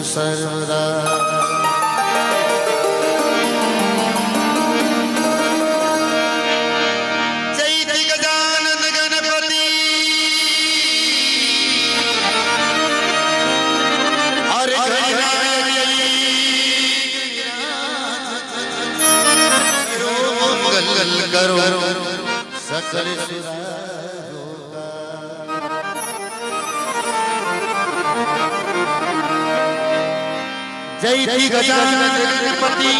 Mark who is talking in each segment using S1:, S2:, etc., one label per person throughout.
S1: सर्वदा। जय गजानन गणपति और मंगल करो सकल जय गजानन गणपति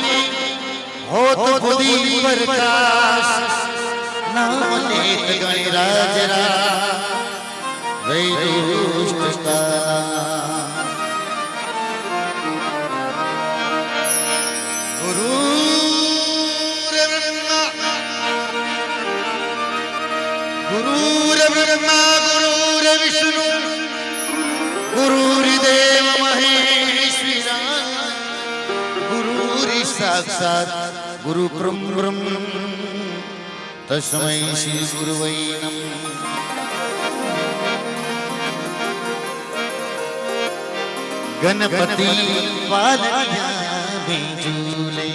S1: हो तो खुदी प्रकाश नाम लेत गणराज जय दुष्ट का गुरुर् ब्रह्मा गुरुर् विष्णु गुरुर्देव महेश्वरा गुरुर् साक्षात् गुरु ब्रह्म तस्मै श्री गुरुवे नमः। गणपति पालनिया में झूले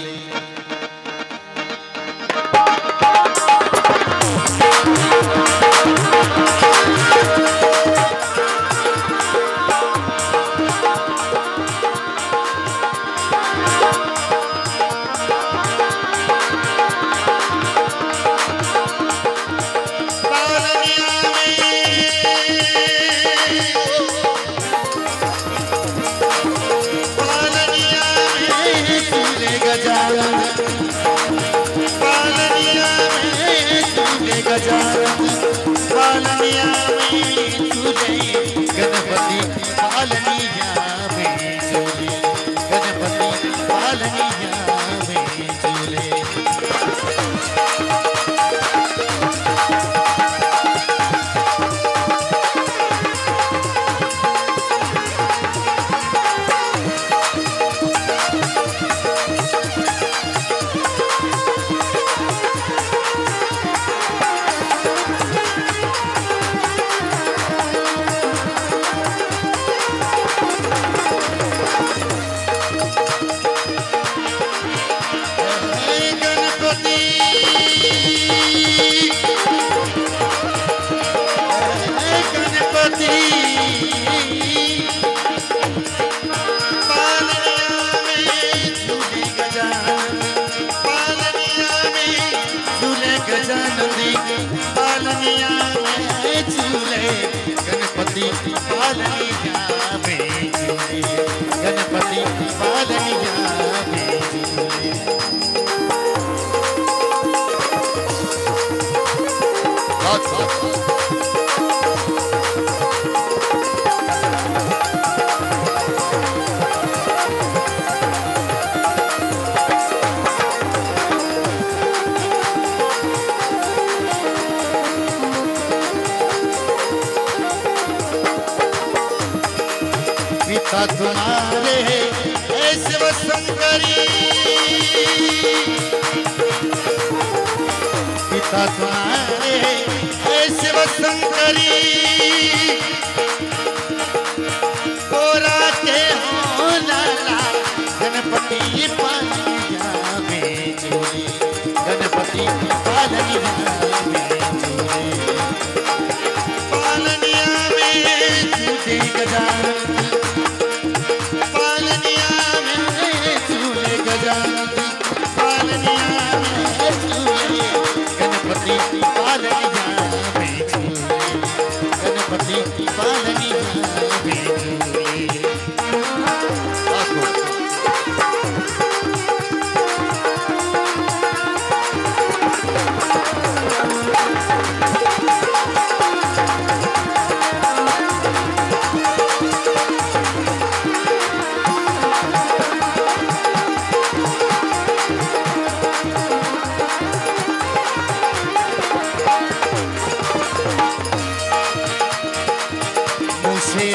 S1: पालनिया में झूले गणपति पालनिया में झूले गणपति पालनिया में झूले। पालनिया में झूले गणपति पालनिया में झूले गणपति पालनिया में झूले। पिता तुम्हारे शिव शंकरी पिता तुम्हारे शिव शंकरी कोरा के हो लाला गणपति पालनिया में झूले गणपति पालनिया में झूले। पालनिया में झूले गजानन गणपति पालनिया में झूले गणपति पालनिया में झूले।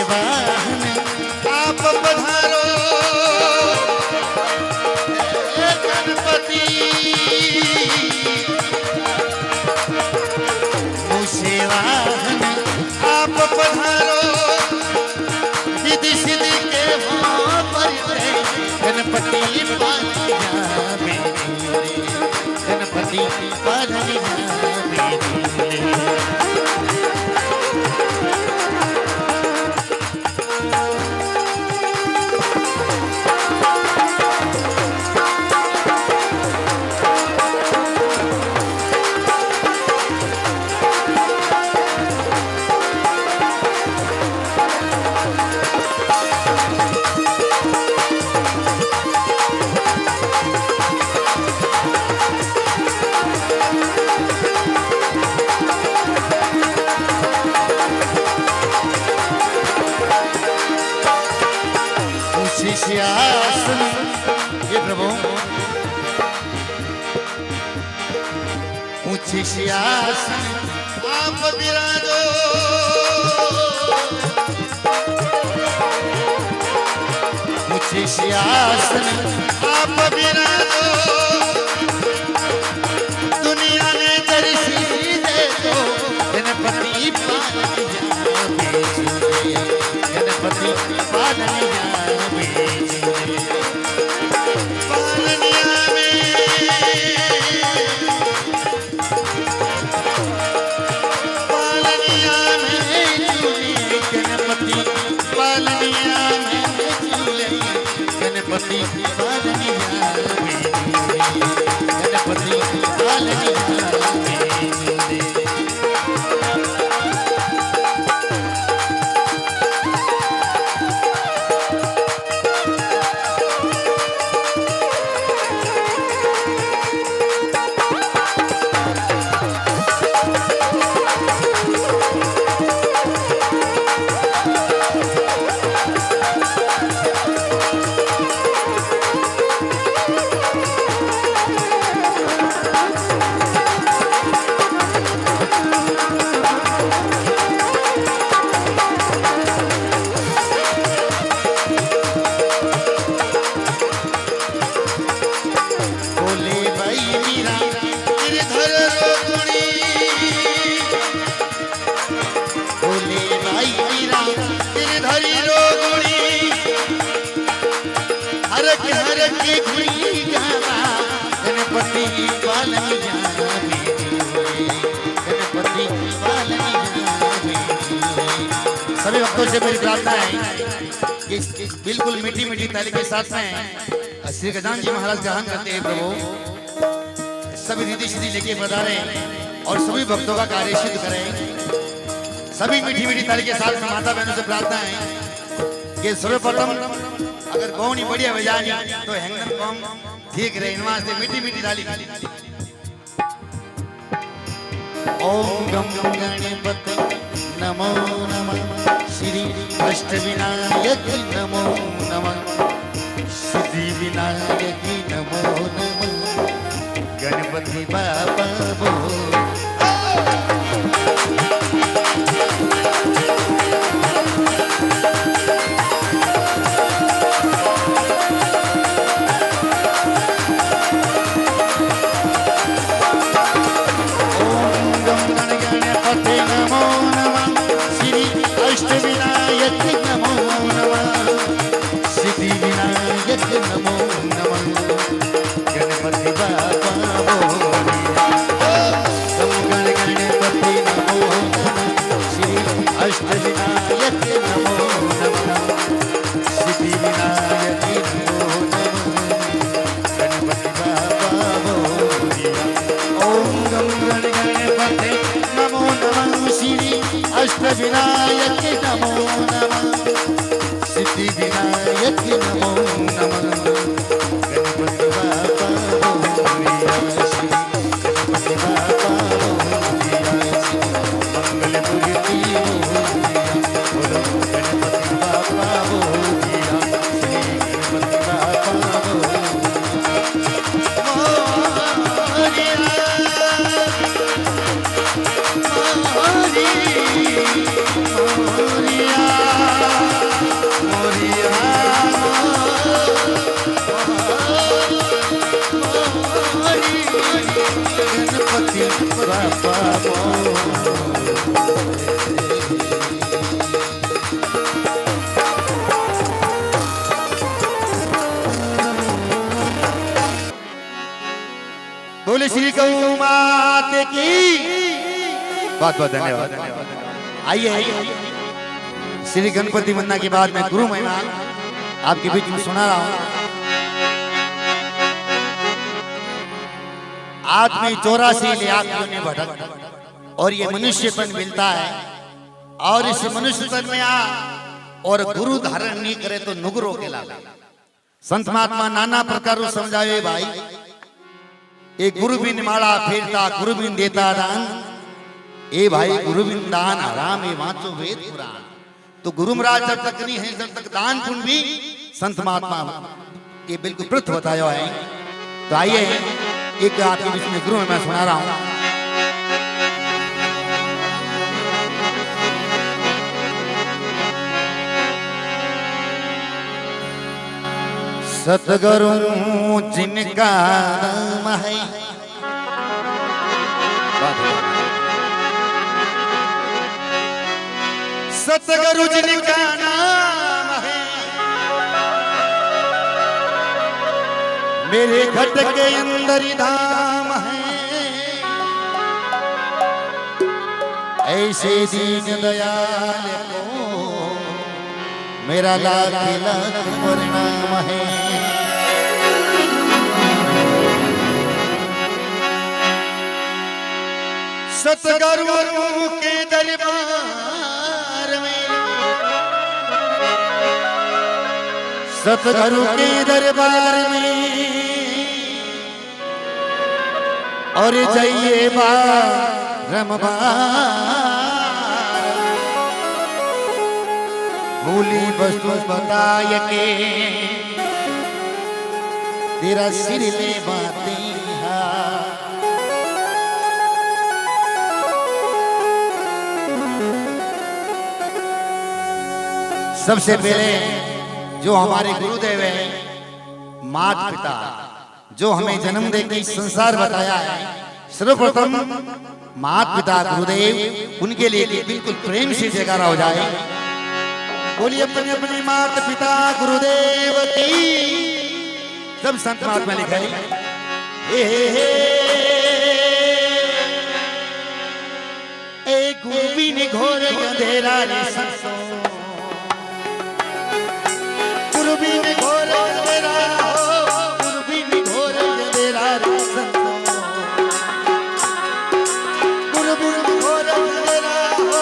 S1: वाहन आप पधारो गणपति मुझे वाहन आप पधारो विधि सिद्धि के वहाँ पर गणपति पालनिया मेरे, गणपति पालनिया मेरे। सिंहासन ये प्रभु ऊंचे सिंहासन आप विराजो, ऊंचे सिंहासन आप विराजो, दुनिया ने दर्शी दे दो गणपति पालनिया मेरे, गणपति पालनिया गणपति पालनिया गणपति पालनिया गणपति पालनिया गणपति पालनिया। सभी भक्तों से मेरी प्रार्थना है कि बिल्कुल मीठी मीठी ताली के साथ में श्री गजानन जी महाराज गान करते हैं प्रभु। सभी रिद्धि सिद्धि लेके पधारे और सभी भक्तों का कार्य सिद्ध करें। सभी मीठी मीठी ताली के साथ में माता बहनों से प्रार्थना है कि सर्वप्रथम अगर गौनी बढ़िया बजानी तो हैंगन कौन ठीक रहे, नमाज से मीठी मीठी ताली। ओम गम गणपति नमो नमः, श्री अष्टविनायक नमो नमः, सिद्धि विनायक नमो नमः, गणपति बाबा बोल। अष्टविनायक नमो नमः, सिद्धि विनायक नमो नमः, गणपति बाबा बोलिया। गणपति नमो नमः, श्री अष्टविनायक नमो नमः, सिद्धि विनायक नमो नमः, गणपति बाबा बोलिया। ओम गम गणपति नमो नमः, श्री अष्टविनायक नमो नमः, सिद्धि विनायक नमो नमः, गणपति बाबा बोलिया। श्री गणपति बाबा बोलिया, मंगल मूर्ति बोलिया, बोलो गणपति बाबा बोलिया। श्री गणपति बाबा बोलिया। मोरिया मोरिया के की बहुत बहुत धन्यवाद। आइए श्री गणपति वंदना के बाद मैं गुरु महिमा आपके बीच में सुना रहा हूं। आदमी 84 लाख में भटक और ये मनुष्य तन मिलता है और इस मनुष्य तन में आ और गुरु धारण नहीं करे तो नुगरो के लाला। संत महात्मा नाना प्रकार समझावे भाई, एक गुरु बिन माड़ा फेरता गुरु बिन देता दान, ए भाई गुरु बिन दान आराम ए वाचो वेद पुराण। तो गुरु महाराज जब तक नहीं है जब तक दान पुण्य भी संत महात्मा ये बिल्कुल पृथ बताया है। तो आइए एक आपके बीच में गुरु में मैं सुना रहा हूं। सतगुरु जिनका नाम है, सतगुरु जिनका नाम है, मेरे घट के अंदर ही धाम है। ऐसे दीन दयाल को मेरा लाख लाख प्रणाम है। सतगुरु के दरबार में, सतगुरु के दरबार में और जाइए बारंबार, भूली वस्तु बताए के तेरा सिर ले बातें। सबसे पहले जो हमारे गुरुदेव हैं, मात पिता जो हमें जन्म देकर संसार बताया है, सर्वप्रथम मात पिता गुरुदेव उनके लिए बिल्कुल प्रेम से जयकारा हो जाए। बोलिए अपने अपने माता पिता गुरुदेव की। सब संत महात्मा लिखे गुरु बिन घोर अंधेरा रे संतो, गुरु बिन घोर अंधेरा हो, गुरु बिन घोर अंधेरा रे संतो, गुरु बिन घोर अंधेरा हो,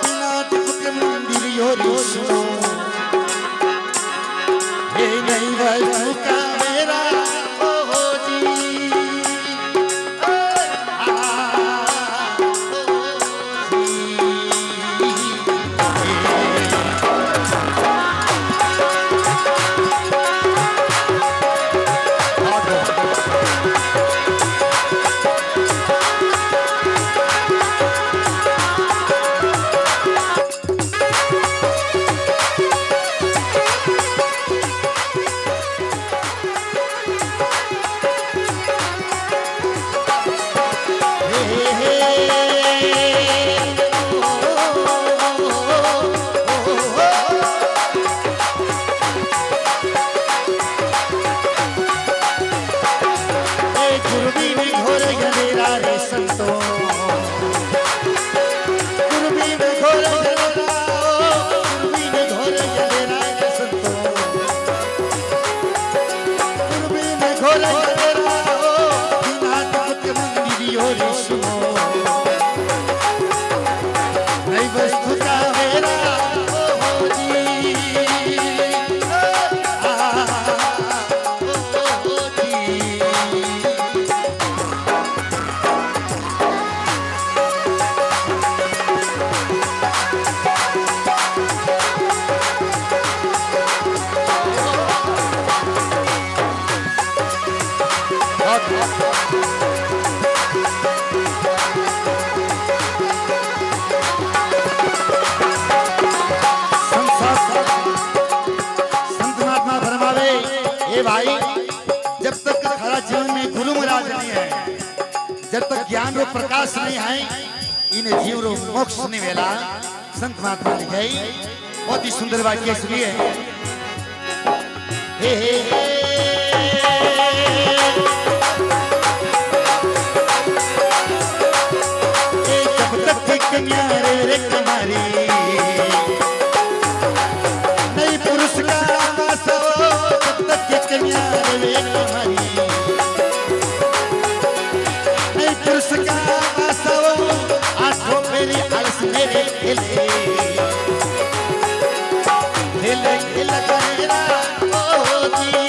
S1: बिना दीप के मंदिर यो रे सुनो। हे नहीं वस्तु का मेरा हो जी, भाई जब तक हमारा जीवन में गुरु महाराज नहीं है, जब तक ज्ञान रो प्रकाश नहीं है, इन जीव रो मोक्ष नहीं वेला। संत महात्मा लिखे बहुत ही सुंदर वाक्य सुनिए। हे हे कन्या रे तुम्हारी नहीं पुरुष का वासव आठों फेरी आलस मेरे खेले खेले खेले करेरा ओ जी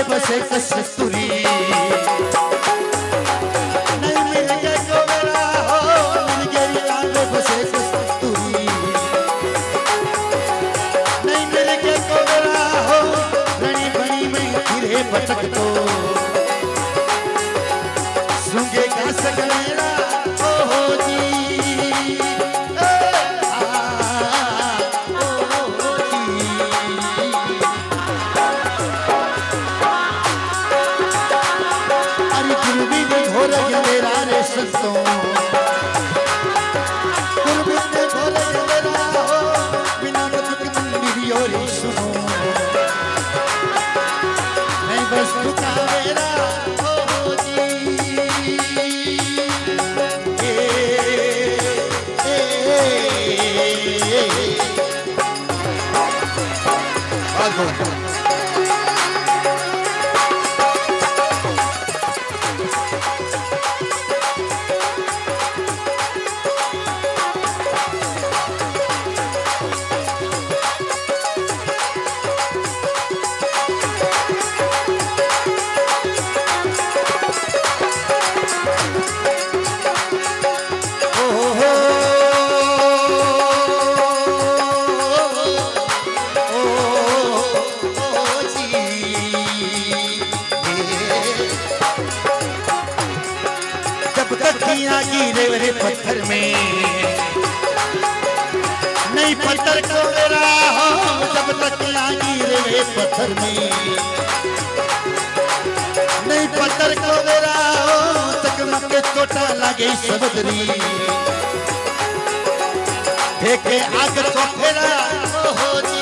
S1: बसे कस्तूरी नहीं मिल गए को मेरा हो मिल गई आगे बसे कस्तूरी नहीं मिल गए को मेरा हो रणी बनी में फिरे भटक तो सूंगे का सगलेरा ओ जी संतों कुर्बान भोले मेरा हो बिना बदक मंदिर और सुनो नहीं बस रुका मेरा हो जी गिरे पत्थर में नहीं पत्थर को मेरा हो जब तक गिरे पत्थर में नहीं पत्थर को मेरा हो तक मक्के छोटा लगे सबदरी फेंके आग को फेरा हो जी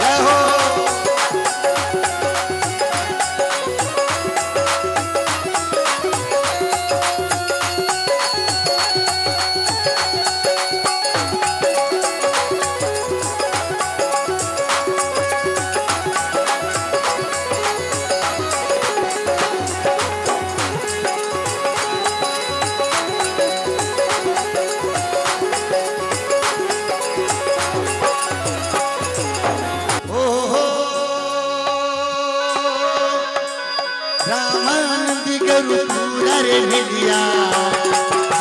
S1: जय हो रामानंद गुरु पूरा रे मिलिया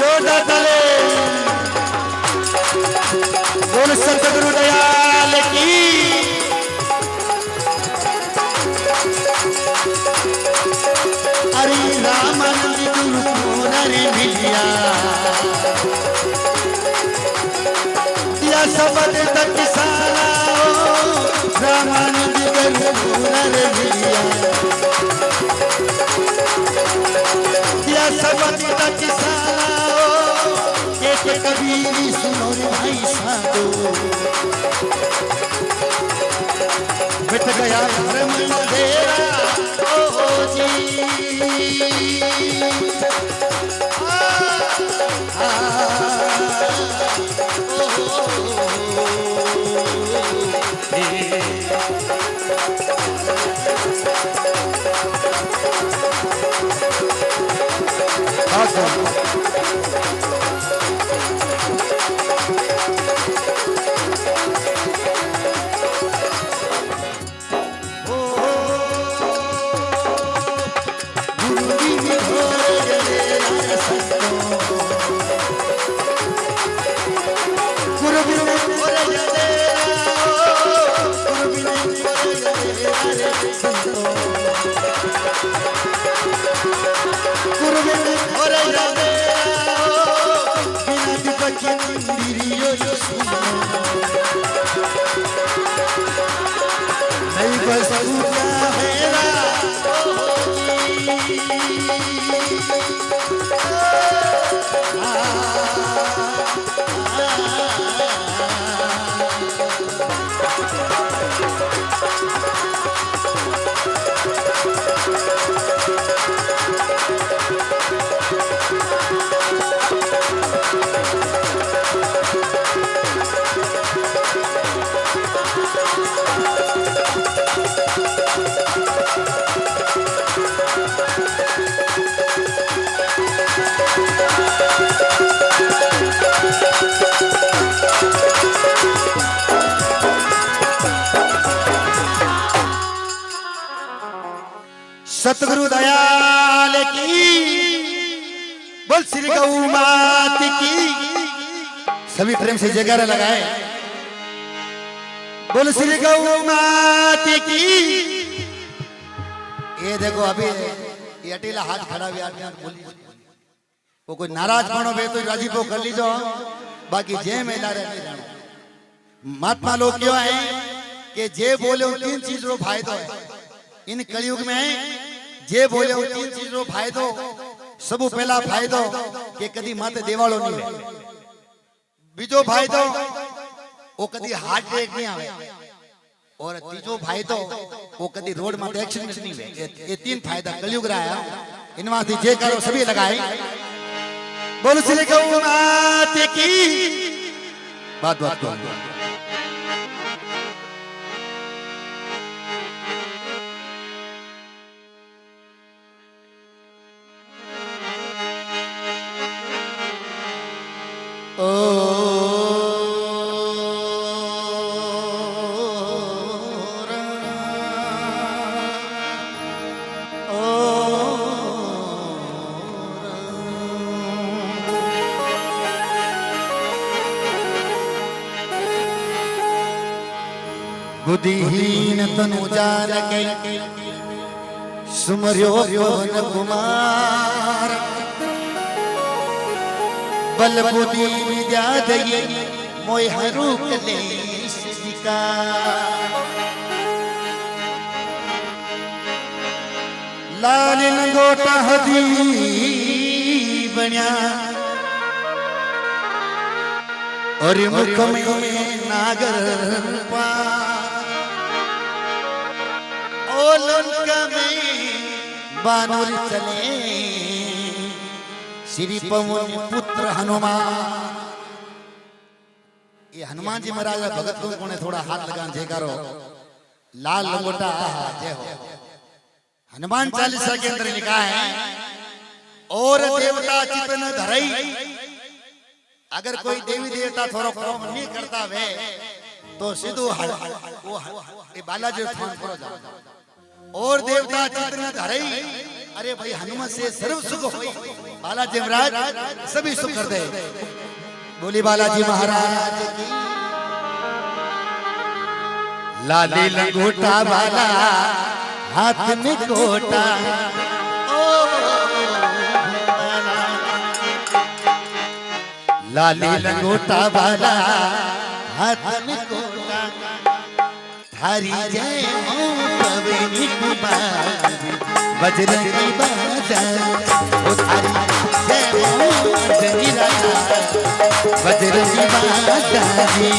S1: जोड़ा तले बोल सतगुरु दयाल की अरे रामानंद गुरु पूरा रे मिलिया दिया सबद तक सारा रामानंद गुरु पूरा रे मिलिया दिया सबद तक सारा एक कबीरी सुनो रे भाई साधो मिट गया धर्म अंधेरा ओ जी नहीं बस मेरा सतगुरु दयाल की बोल श्री गौ मात की सभी प्रेम से जयकारा लगाए बोल श्री गौ मात की। ये देखो अभी ये अकेला हाथ खड़ा भी आदमी बोली वो कोई नाराज बनो बे तो राजी को कर लीजो बाकी जे में ला रहे महात्मा लोग क्यों है कि जे बोले तीन चीज रो फायदो है इन कलयुग में जे बोले तीन चीज रो फायदो सबु पहला फायदो कि कदी माते देवाळो नहीं है बीजो फायदो वो कदी हार्ट अटैक नहीं आवे और तीजो फायदो वो कदी रोड में एक्सीडेंट नहीं है ये तीन फायदा कलयुग रहा है इनमें से जे करो सभी लगाए बोल श्री गौ मात की बात बात बात बुद्धिहीन तनु जान के सुमर्यो पवन कुमार बल बुद्धि विद्या दई मोय हरू कलेश जिका लाल लंगोटा हदी बन्या और मुख में नागर पा लंका में बानर चले श्री पवन पुत्र हनुमान ये हनुमान जी महाराज भगत को ने थोड़ा हाथ लगान जयकारो लाल लंगोटा जय हो। हनुमान चालीसा के अंदर लिखा है और देवता चितन धरई अगर कोई देवी देवता थोड़ा काम नहीं करता वे तो सीधो वो बालाजी स्थान पर जाओ और देवता चित्र धरई अरे भाई हनुमान से सर्व सुख होई। बालाजी महाराज सभी सुख कर दे। बोली बालाजी महाराज की। लाली लंगोटा वाला हाथ में कोटा, लाली लंगोटा वाला हाथ में कोटा, थारी जय हो पवनी कुमार बजरंगी बाजा, ओ थारी जय हो अंजनी राजा बजरंगी बाजा जी।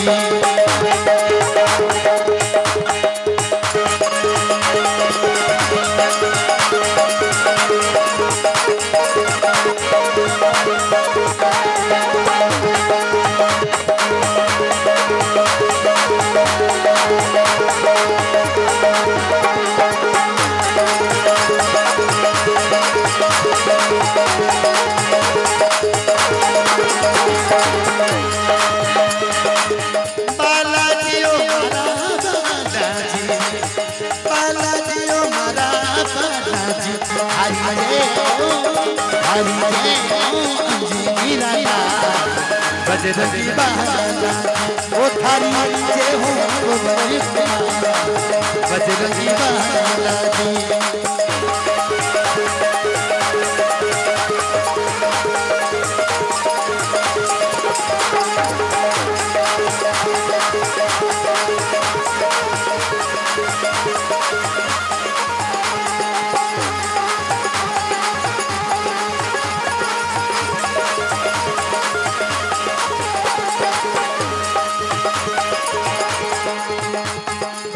S1: बजरंगी बाला ओ थारी जय हो बजरंगी बाला जी।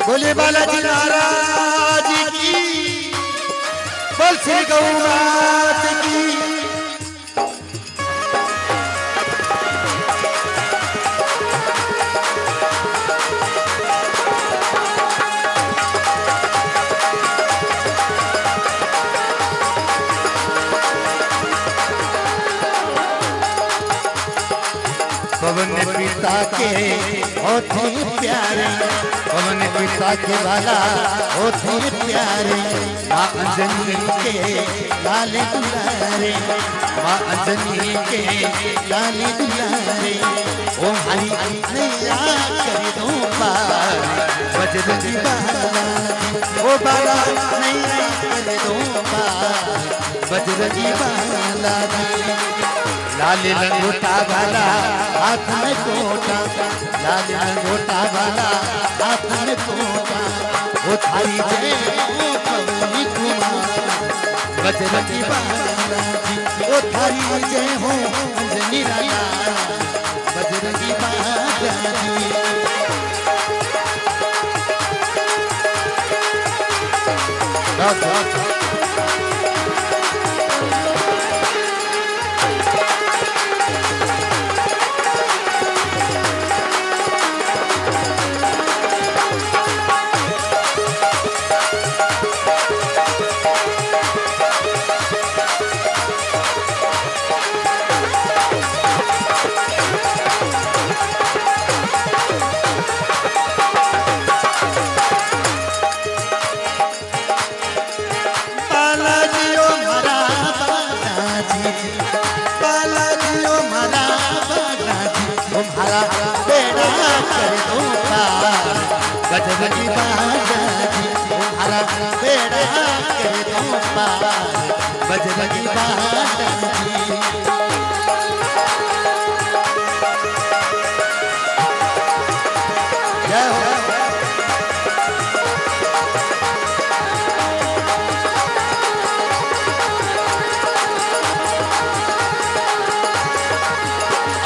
S1: बोले बालाजी महाराज की, बोल श्री गौ मात की। पवन पिता के होते प्यारे, पवन पिता के वाला होते प्यारे, माँ अंजनी के लाले दुलारे, माँ अंजनी के लाले दुलारे, ओ हरि नैया कर दो पार बजरंगी बाला, ओ बाला नैया कर दो पार बजरंगी बाला। लाल लंगोटा वाला हाथ में कोटा, लाल लंगोटा वाला हाथ में कोटा, ओ थारी जय हो पवनी कुमार बजरंगी बाला जी, ओ थारी जय हो अंजनी राजा बजरंगी बाला जी। बजरंगी बाला जी तुम्हारा बेड़ा कर दो पार बजरंगी बाला जी। जय हो।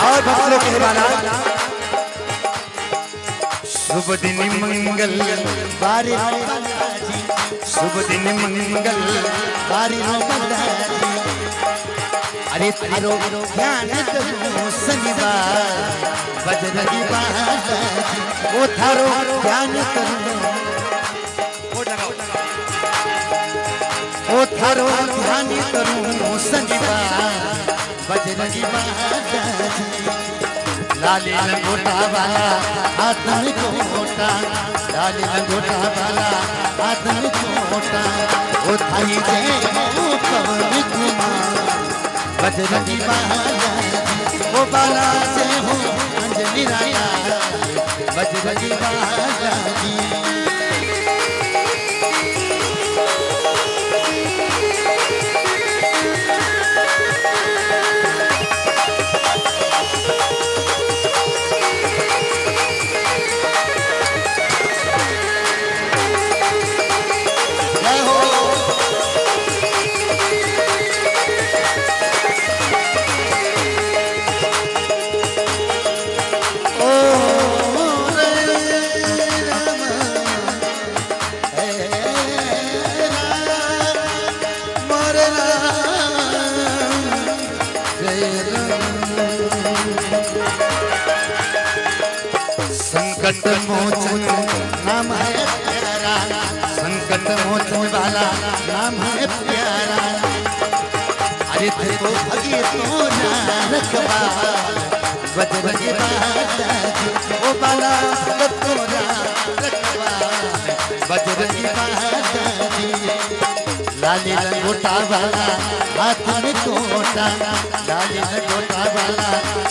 S1: और भक्तों के बाला शुभ दिन मंगल बारी बालाजी, शुभ दिन मंगल बारी बालाजी, अरे थारो ध्यान करो शनिवार बजरंगी बालाजी, ओ थारो ध्यान करो, ओ थारो ध्यान करो शनिवार बजरंगी बालाजी। लाले लंगोटा वाला हाथ में कोटा, लाल लंगोटा वाला हाथ में छोटा वो थाई दे पवन कुमार बजरंगी बाला वो बाला से हो अंजलि राया बजरंगी बाला जी। संकट मोचन नाम है प्यारा संकट मोचन वाला नाम है प्यारा अरे थे तो भगे तो रखवा बजरंगी बाला ओ बाला तो रखवा बजरंगी बाला लाली लंगोटा वाला हाथ में छोटा लाली लंगोटा वाला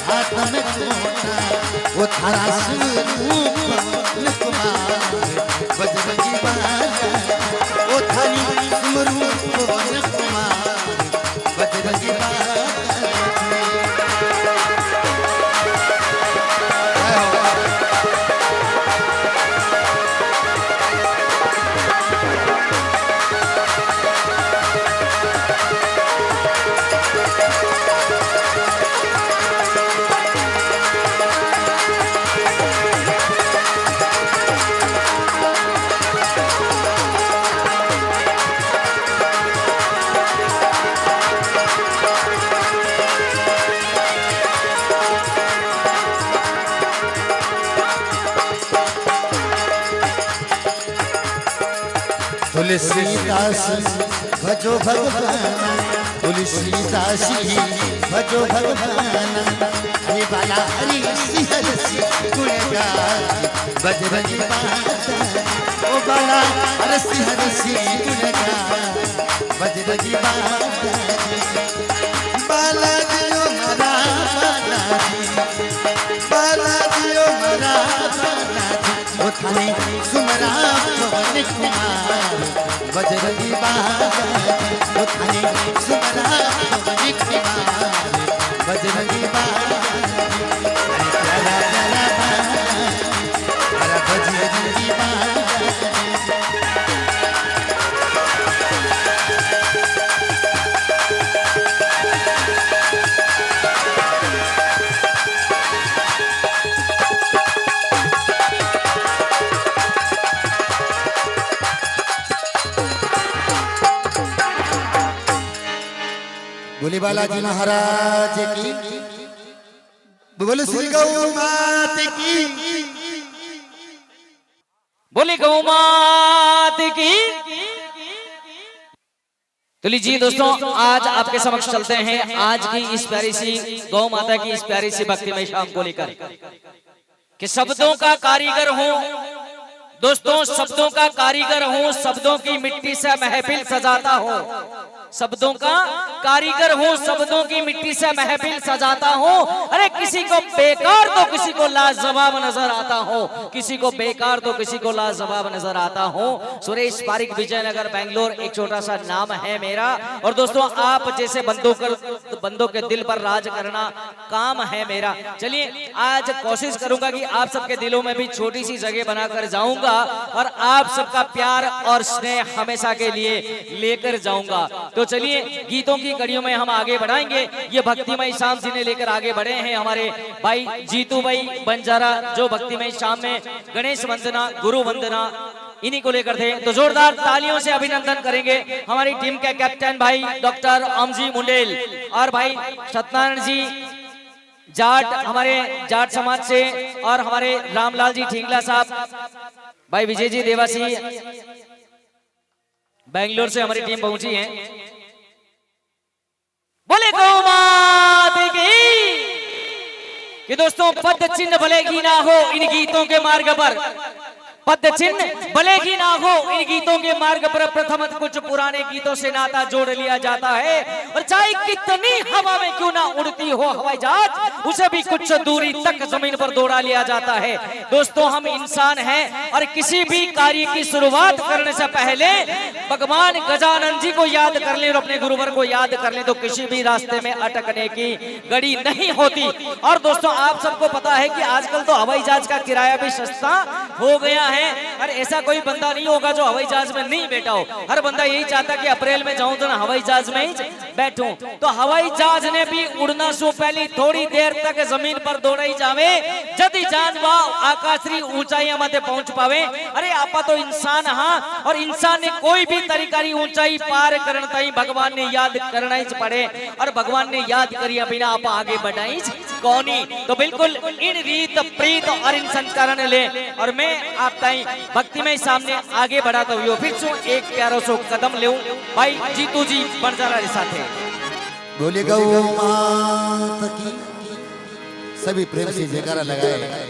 S1: हाथ में छोटा वो थारा सुमरूप कुमार बजरंगी बाला वो थारी सुमरूप कुमार बजरंगी बाला। तुलसीदास भजो भगवान तुलसीदास भजो भगवान हरि बाला हरि हरि गुणगान बजरंगी बाला ओ बाला हरि हरि गुणगान बजरंगी बाला दियो मरा बाला दियो मरा ओ थाने सुमरा पवन कुमार बजरंगी बाला वो थाने सुमरा पवन कुमार बजरंगी बाला प्यारा प्यारा बजरंगी बाला। बोले बालाजी महाराज की बोले श्री गौ मात की
S2: बोले गौ मात की। तो लीजिए दोस्तों आज आपके समक्ष चलते हैं आज की इस प्यारी सी गौ माता की इस प्यारी सी भक्तिमय शाम को लेकर कि शब्दों का कारीगर हूँ दोस्तों शब्दों का कारीगर हूँ शब्दों की मिट्टी से महफिल सजाता हूँ शब्दों का कारीगर हूँ शब्दों की मिट्टी से महफिल सजाता हूँ। अरे किसी को बेकार तो किसी को लाजवाब नजर आता हूँ किसी को बेकार तो किसी को लाजवाब नजर आता हूँ। सुरेश पारिक विजयनगर बेंगलोर एक छोटा सा नाम है मेरा और दोस्तों आप जैसे बंदों के दिल पर राज करना काम है मेरा। चलिए आज कोशिश करूंगा कि आप सबके दिलों में भी छोटी सी जगह बनाकर जाऊंगा और आप सबका प्यार और स्नेह हमेशा के लिए लेकर जाऊंगा। तो चलिए गीतों की कड़ियों में हम आगे बढ़ाएंगे। ये भक्तिमय शाम जिन्हें लेकर आगे बढ़े हैं हमारे भाई जीतू भाई बंजारा जो भक्तिमय शाम में गणेश वंदना गुरु वंदना इन्हीं को लेकर थे। तो जोरदार तालियों से अभिनंदन करेंगे हमारी टीम के कैप्टन भाई डॉक्टर अमजी मुंडेल और भाई सत्यनारायण जी जाट हमारे जाट समाज से और हमारे रामलाल जी ठींगला साहब भाई विजय जी देवासी बेंगलोर से हमारी टीम पहुंची है। बोले गौ माता की कि दोस्तों पद चिन्ह भले ही ना हो इन गीतों के मार्ग पर पद चिन्ह भले ही ना हो, इन गीतों के मार्ग पर प्रथम कुछ पुराने गीतों से नाता जोड़ लिया जाता है। और चाहे कितनी हवा में क्यों ना उड़ती हो हवाई जहाज, उसे भी कुछ दूरी तक जमीन पर दौड़ा लिया जाता है। दोस्तों, हम इंसान हैं और किसी भी कार्य की शुरुआत करने से पहले भगवान गजानन जी को याद कर ले और अपने गुरुवर को याद कर ले, तो किसी भी रास्ते में अटकने की गड़ी नहीं होती। और दोस्तों, आप सबको पता है कि आजकल तो हवाई जहाज का किराया भी सस्ता हो गया है। अरे ऐसा कोई बंदा नहीं होगा जो हवाई जहाज में नहीं बैठा हो। हर बंदा यही चाहता कि अप्रैल में जाऊं तो ना हवाई जहाज में ही बैठूं। तो हवाई जहाज ने भी उड़ना सो पहले थोड़ी देर तक जमीन पर दौड़ाई जावे, जदी जान आकाशी ऊंचाइयां मते पहुंच पावे। अरे आपा तो इंसान हाँ, और इंसान ने कोई भी तरीका ऊंचाई पार करने ताई भगवान ने याद करना ही पड़े, और भगवान ने याद करिया बिना आप आगे बढ़ाई कौनी। तो बिल्कुल इन रीत प्रीत और इन संस्कार ने ले, और मैं आप ताई भक्ति में सामने आगे बढ़ाता हुआ फिर सो एक प्यारो सो कदम ले भाई जीतू जी बन जा रहा साथे।
S1: बोले गौ माता की सभी प्रेम से जयकारा लगाए।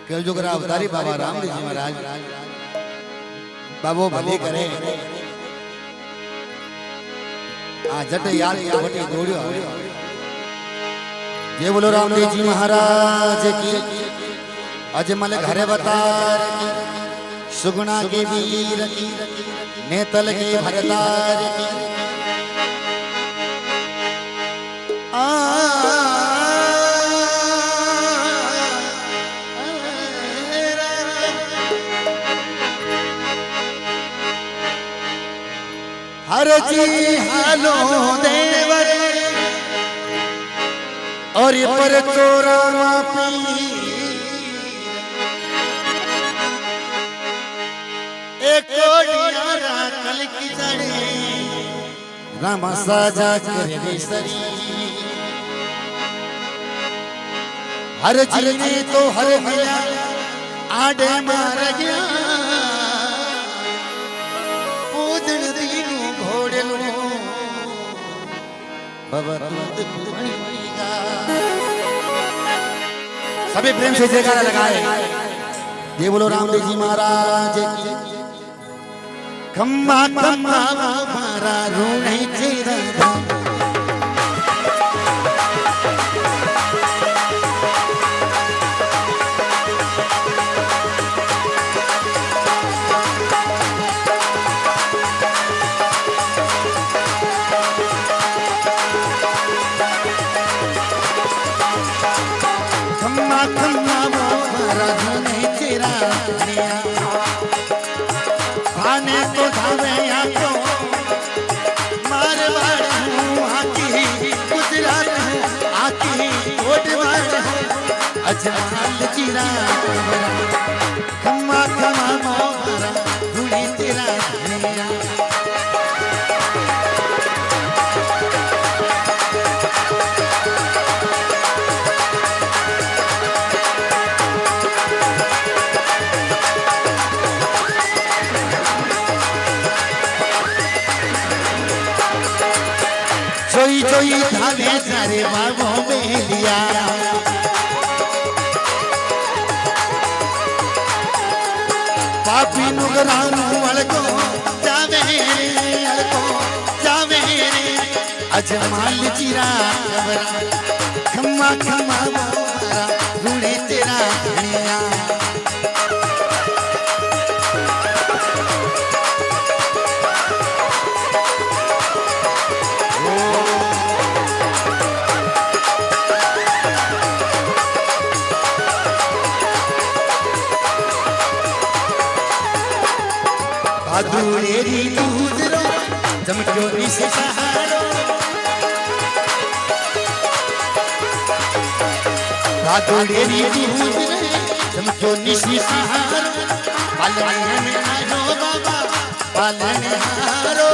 S1: कल जो करा अवतारी बाबा रामदेव जी महाराज बाबू भले करे आ जट याद तो बटे दौड़ियो। जय बोलो रामदेव जी महाराज की। अजमल घरे बतार की, सुगुणा के वीर की, नेतल के भरतार की। हर जी हालो देवर और ये पर चोरा मापी कल की जड़े रामा साजा करे सरी। हर जीने तो हर मिला आडे मार गया, पूजन दीनू घोड़े लो बाबा दूध पीगा। सभी प्रेम से जयकारा लगाए। ये बोलो रामदेव जी महाराज की। खम्मा खम्मा मारा रूणी चेरा खम्मा खम्मा मारा रूणी चेरा खाने तो धावे आको मारवाड़ हूँ आकी, गुजरात हूँ आकी, कोटवाड़ हूँ अजमाल जीरा। खम्मा खम्मा मोरा धुनी तेरा धनिया। जोई जोई धावे सारे बाबों में लिया, पापी नुगरानू अलको जावे अलको जावे अजमाल जीरा कबरा। खम्मा खम्मा मोरा रूणे तेरा धनिया। दूरेरी दूधरो जमक्योरी से सहारो, दूरेरी दूधरो जमक्योरी से सहारो। पालने में आयो बाबा पालने हारो।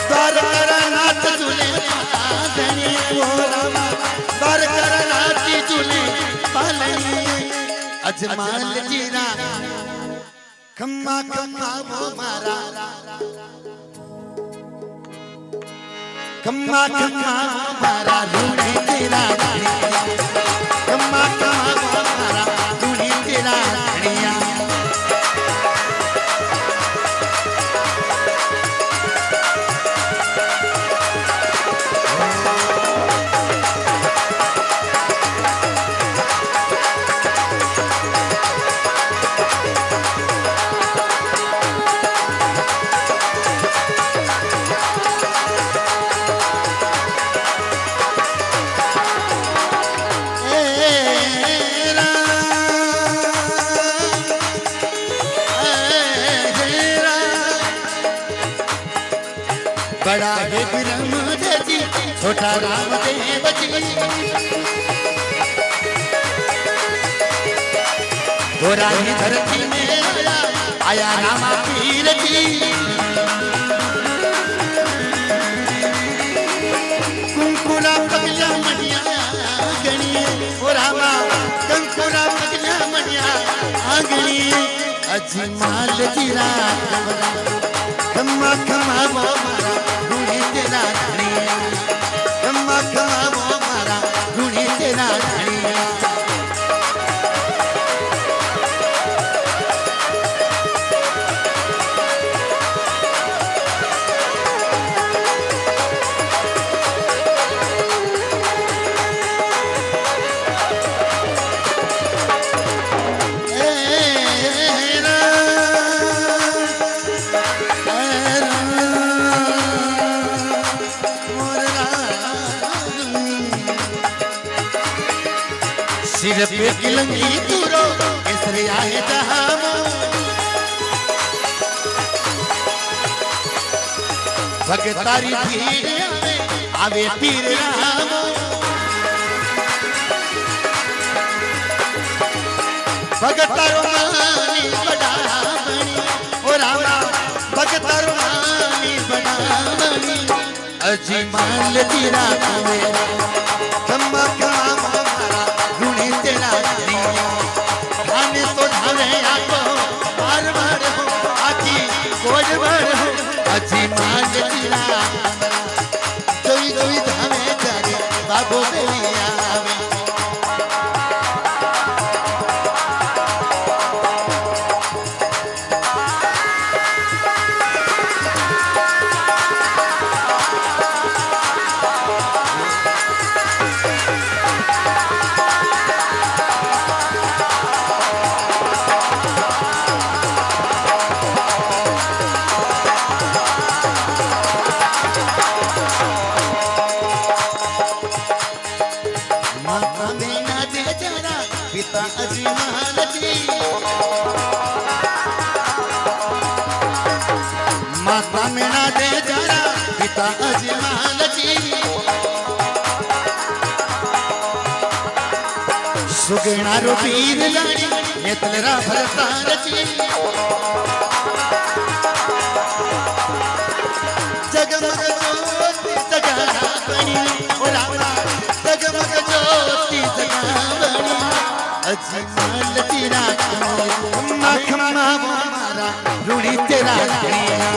S1: द्वार करनाथ झूले पालने वो रामा, द्वार करनाथ झूले पालने अजमाल जीरा। खम्मा खम्मा वो मारा, खम्मा खम्मा मारा रूणे तेरा। खम्मा खम्मा वो मारा रूणी तेरा धनिया बड़ा है ब्रह्म जी छोटा रामदेव जी गोरा ही धरती में आया रामा पीर जी कुंकुला पगला मनिया गणिए ओ रामा कुंकुला पगला मनिया आंगणिए अजमाल जी रात बरा खम्मा खम्मा वो मारा रूणी तेरा धनिया खम्मा खम्मा वो मारा रूणी तेरा धनिया सिर पे किलंगी तूरो केसरी आए जहां भगतारी भीड़ आवे पीर राम भगतारो मानी बड़ा बनी ओ रामा भगतारो मानी बड़ा बनी अजमाल तेरा मेरा खम्मा खम्मा रूणी तेरा धनिया खाने तो ढावे आको बार बार हो आकी कोड बार हो अजमाल तेरा जोई जोई धावे जारे बाबो बेलिया पिता अजमाल जी माता मेरा दे जरा पिता अजमाल जी सुगेना रो पीर लाड़ी नेतलरा भरतार जी जगमग ज्योति जगाना बनी ओ रामा जगमग ज्योति जगाना बनी अजमाल तेरा खम्मा खम्मा वो मारा रूणी तेरा धनिया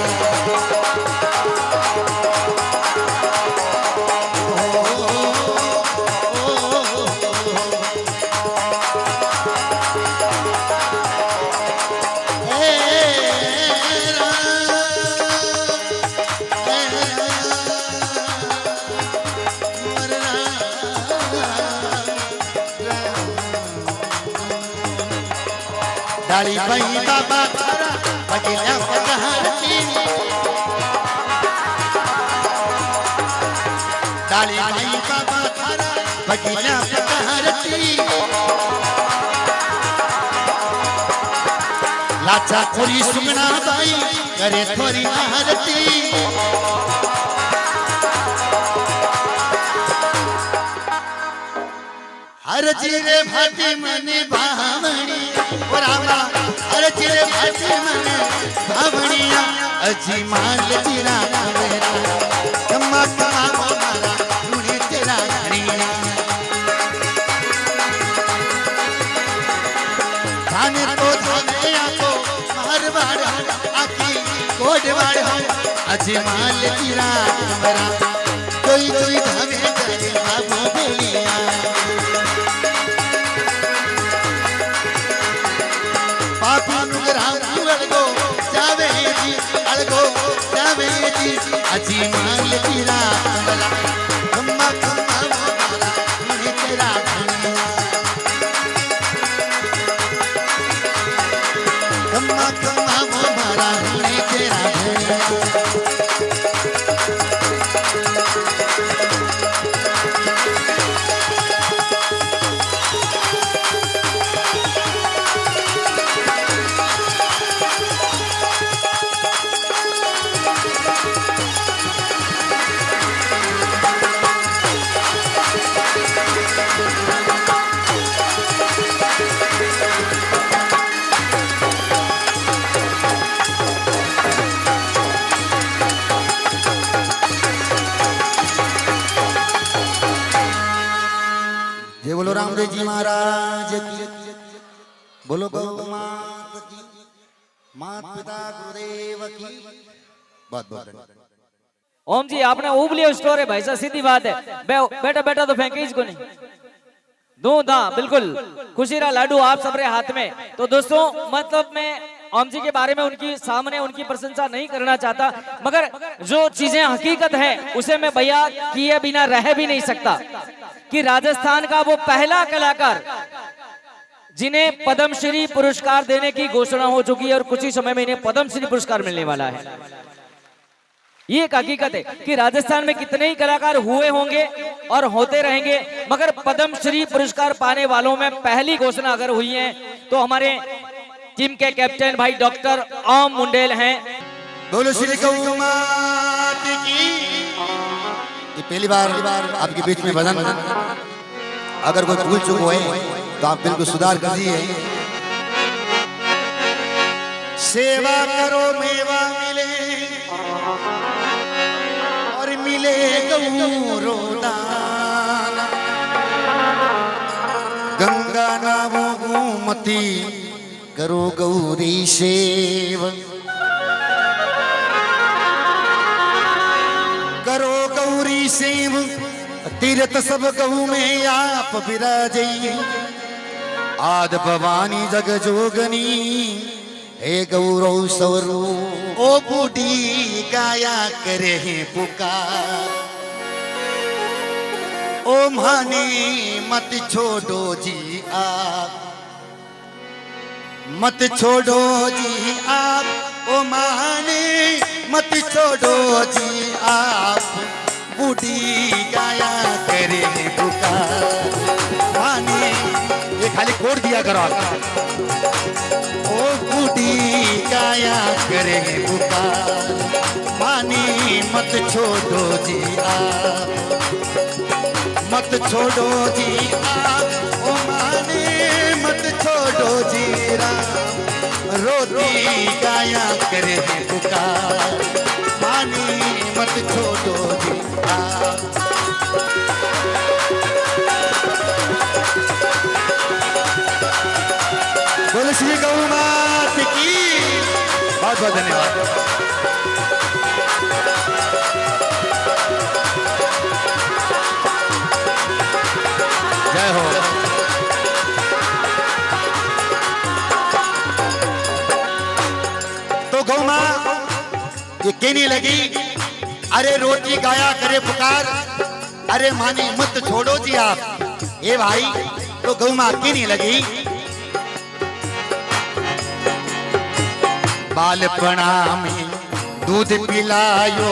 S1: डाली भाई बाबा तारा बगिया पगहरती डाली भाई बाबा तारा बगिया पगहरती लाचा थोड़ी सुगना बाई करे थोड़ी आरती हर जीरे भाटी मने भावनी ओ रामा हर जीरे भाटी मने भावनिया अजमाल तेरा मेरा खम्मा खम्मा वो मारा रूणी तेरा धनिया धाने तो धाने आको मारवाड़ आकी कोडवाड़ हो अजमाल तेरा मेरा कोई कोई धामे जाने बाबू बेलिया पापी नुगराम अड़गो जावे जी अड़गो जावे जी अजी मांग तेरा कमला खम्मा खम्मा मारा मुझे तेरा धनिया खम्मा खम्मा मारा मुझे तेरा धनिया बोलो रामदेव जी महाराज की बोलो गौ मात की मात पिता गुरुदेव की बहुत बहुत
S2: ओम जी आपने उबली स्टोर है भाई साहब, सीधी बात है। बेटा बेटा तो फेंके इसको नहीं दो दा बिल्कुल खुशी रहा लाडू आप सबरे हाथ में। तो दोस्तों मतलब मैं ओम जी के बारे में उनकी सामने उनकी प्रशंसा नहीं करना चाहता, मगर जो चीजें हकीकत है उसे मैं भैया किए बिना रह भी नहीं सकता कि राजस्थान का वो पहला कलाकार जिन्हें पद्मश्री पुरस्कार देने की घोषणा हो चुकी है और कुछ ही समय में इन्हें पद्मश्री पुरस्कार मिलने वाला है। ये एक हकीकत है कि राजस्थान में कितने ही कलाकार हुए होंगे और होते रहेंगे, मगर पद्मश्री पुरस्कार पाने वालों में पहली घोषणा अगर हुई है तो हमारे टीम के कैप्टन भाई डॉक्टर ओम मुंडेल हैं।
S1: बोलो श्री गौ मात की। ये पहली बार आपके बीच में भजन, अगर कोई भूल चुक है तो आप बिल्कुल सुधार कर दीजिए। सेवा करो मेवा मिले और मिले गौरो दान, गंगा नामो गोमती करो गौरी सेव, करो गौरी सेव तीर्थ सब गऊ में आप विराजइए। आद भवानी जग जोगनी हे गौरव सवरू ओ बूढ़ी गाया करे हैं पुकार, ओ माने मत छोड़ो जी आप, मत छोड़ो जी आप, ओ माने मत छोड़ो जी आप, बूढ़ी गाया करे पुकार माने। ये खाली कोड दिया करो आप, ओ बूढ़ी गाया करे पुकार माने मत छोड़ो जी आप, मत छोड़ो जी आप, ओ माने मत छोड़ो जी राम, रोती गाया करे पुकार मानी मत छोड़ो जी राम। बोलो श्री गौ मात की। बहुत बहुत धन्यवाद। जय हो। तो गौ माँ ये कहने लगी, अरे रोटी गाया करे पुकार, अरे माने मत छोड़ो जी आप। ये भाई तो गौ माँ कहने लगी, बालपणा में दूध पिलायो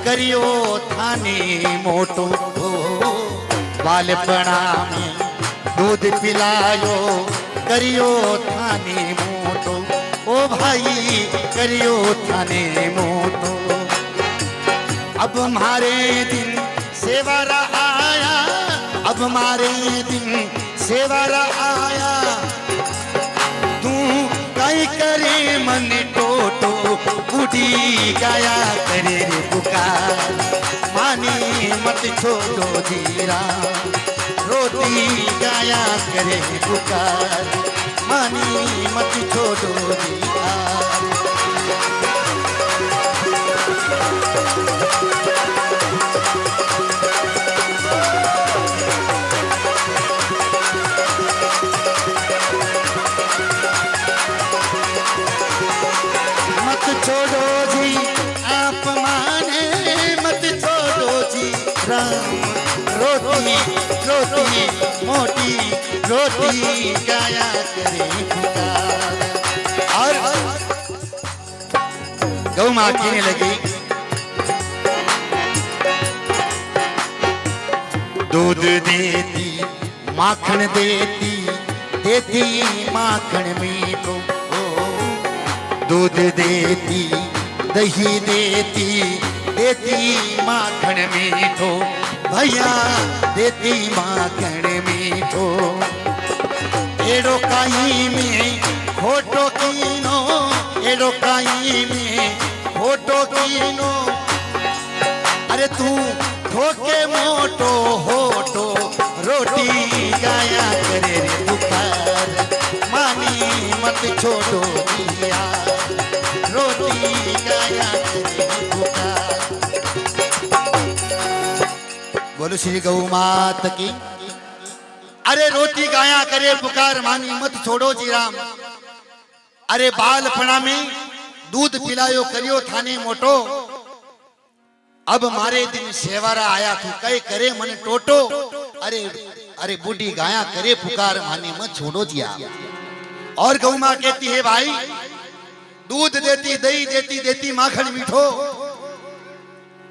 S1: करियो थाने मोटो, बालपणा में दूध पिलायो करियो थाने मोटो, ओ भाई करियो थाने मोटो। अब हमारे दिन सेवारा आया, अब हमारे दिन सेवारा आया, तू कई करे मन टोटो, बूढ़ी गाया करे रे पुकार मानी मत छोड़ो जीरा, रोटी गाया करे पुकार मानी मत छोड़ो जीरा। श्याम रोटी रोटी मोटी रोटी गाया करे पुकार। और गौ माँ कहने लगी दूध देती माखन देती देती माखन मीठो, दूध देती दही देती देती माखन मीठो, भैया देती माखन मीठो। एड़ो काई में खोटो कीनो, एड़ो काई में खोटो कीनो, अरे तू ठोके मोटो होटो रोटी गाया करे रे पुकार। मानी मत छोड़ो दिया रोटी गाया करे पुकार। बोलो श्री गौ मात की। अरे रोटी गाया करे पुकार, मानी मत छोड़ो जी राम। अरे बालपणा में दूध पिलायो करियो थाने मोटो, अब मारे दिन सेवारा आया तू कई करे मन टोटो। अरे अरे बूढ़ी गाया करे पुकार, मानी मत छोड़ो जिया। और गौ माँ कहती है भाई दूध देती दही देती देती माखन मीठो,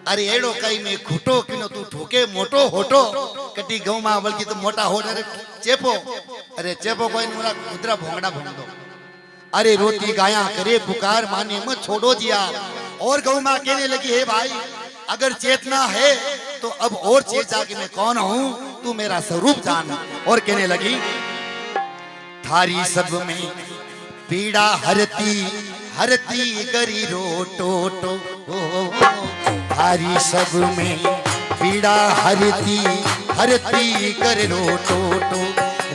S1: अरे एड़ो कई में खुटो किनो तू ठोके मोटो होटो। कटी गौ माँ बल्कि तो मोटा हो, अरे चेपो, अरे चेपो कोई मुरा कुदरा भोंगड़ा भोंग दो। अरे रोटी गाया करे पुकार, माने मत छोड़ो जिया। और गौ माँ कहने लगी है भाई अगर चेतना है तो अब और चेत जाके मैं कौन हूं, तू मेरा स्वरूप जान। और कहने लगी थारी सब में पीड़ा हरती हरती करी रोटो टो, थारी सब में पीड़ा हरती हरती कर रोटो टो,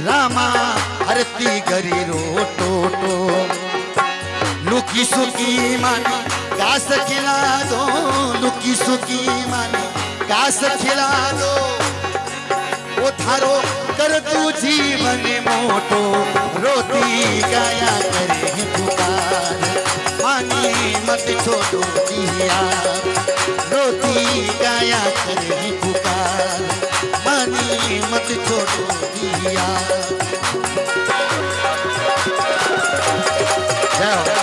S1: रामा हरती करी रोटो टो। लुकी सुकी मानी घास खिला दो, लुकी सुकी मानी घास खिला दो, वो थारो कर तू जीवन मोटो रोटी गाया करे पुकार। मानी मत छोड़ो दिया रोटी गाया करे पुकार, मानी मत छोड़ो दिया। जय हो।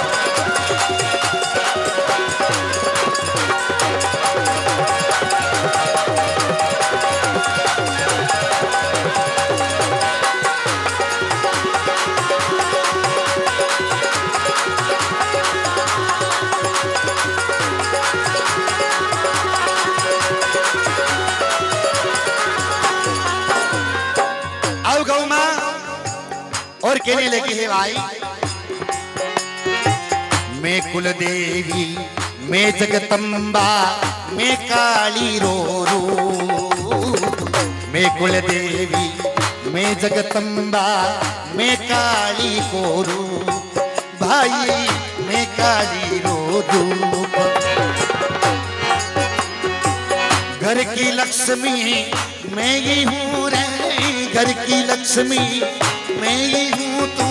S1: और कहने लगी है भाई मैं कुल देवी मैं जगदम्बा मैं काली रो रो, मैं कुल देवी मैं जगदम्बा मैं काली को रो, भाई मैं काली रो रूप। घर की लक्ष्मी मैं ही हूँ रे, घर की लक्ष्मी मैं ही हूँ, तू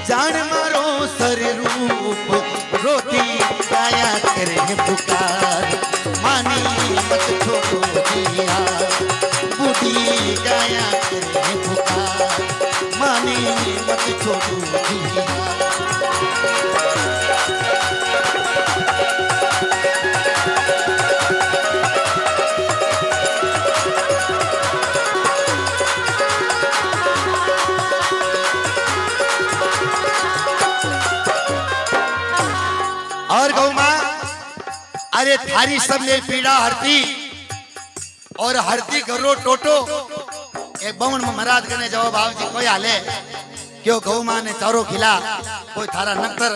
S1: जान मारो सर रूप। रोटी गाया करे पुकार, मानी मत छोड़ो दिया बूढ़ी गाया करे पुकार, मानी मत छोड़ो दिया। और गौ माँ अरे थारी सब ने पीड़ा हरती और हरती करो टोटो। एक बमन में महाराज करने जवाब बाबू जी कोई हाले क्यों गौ माँ ने चारों खिला, कोई थारा नक्कर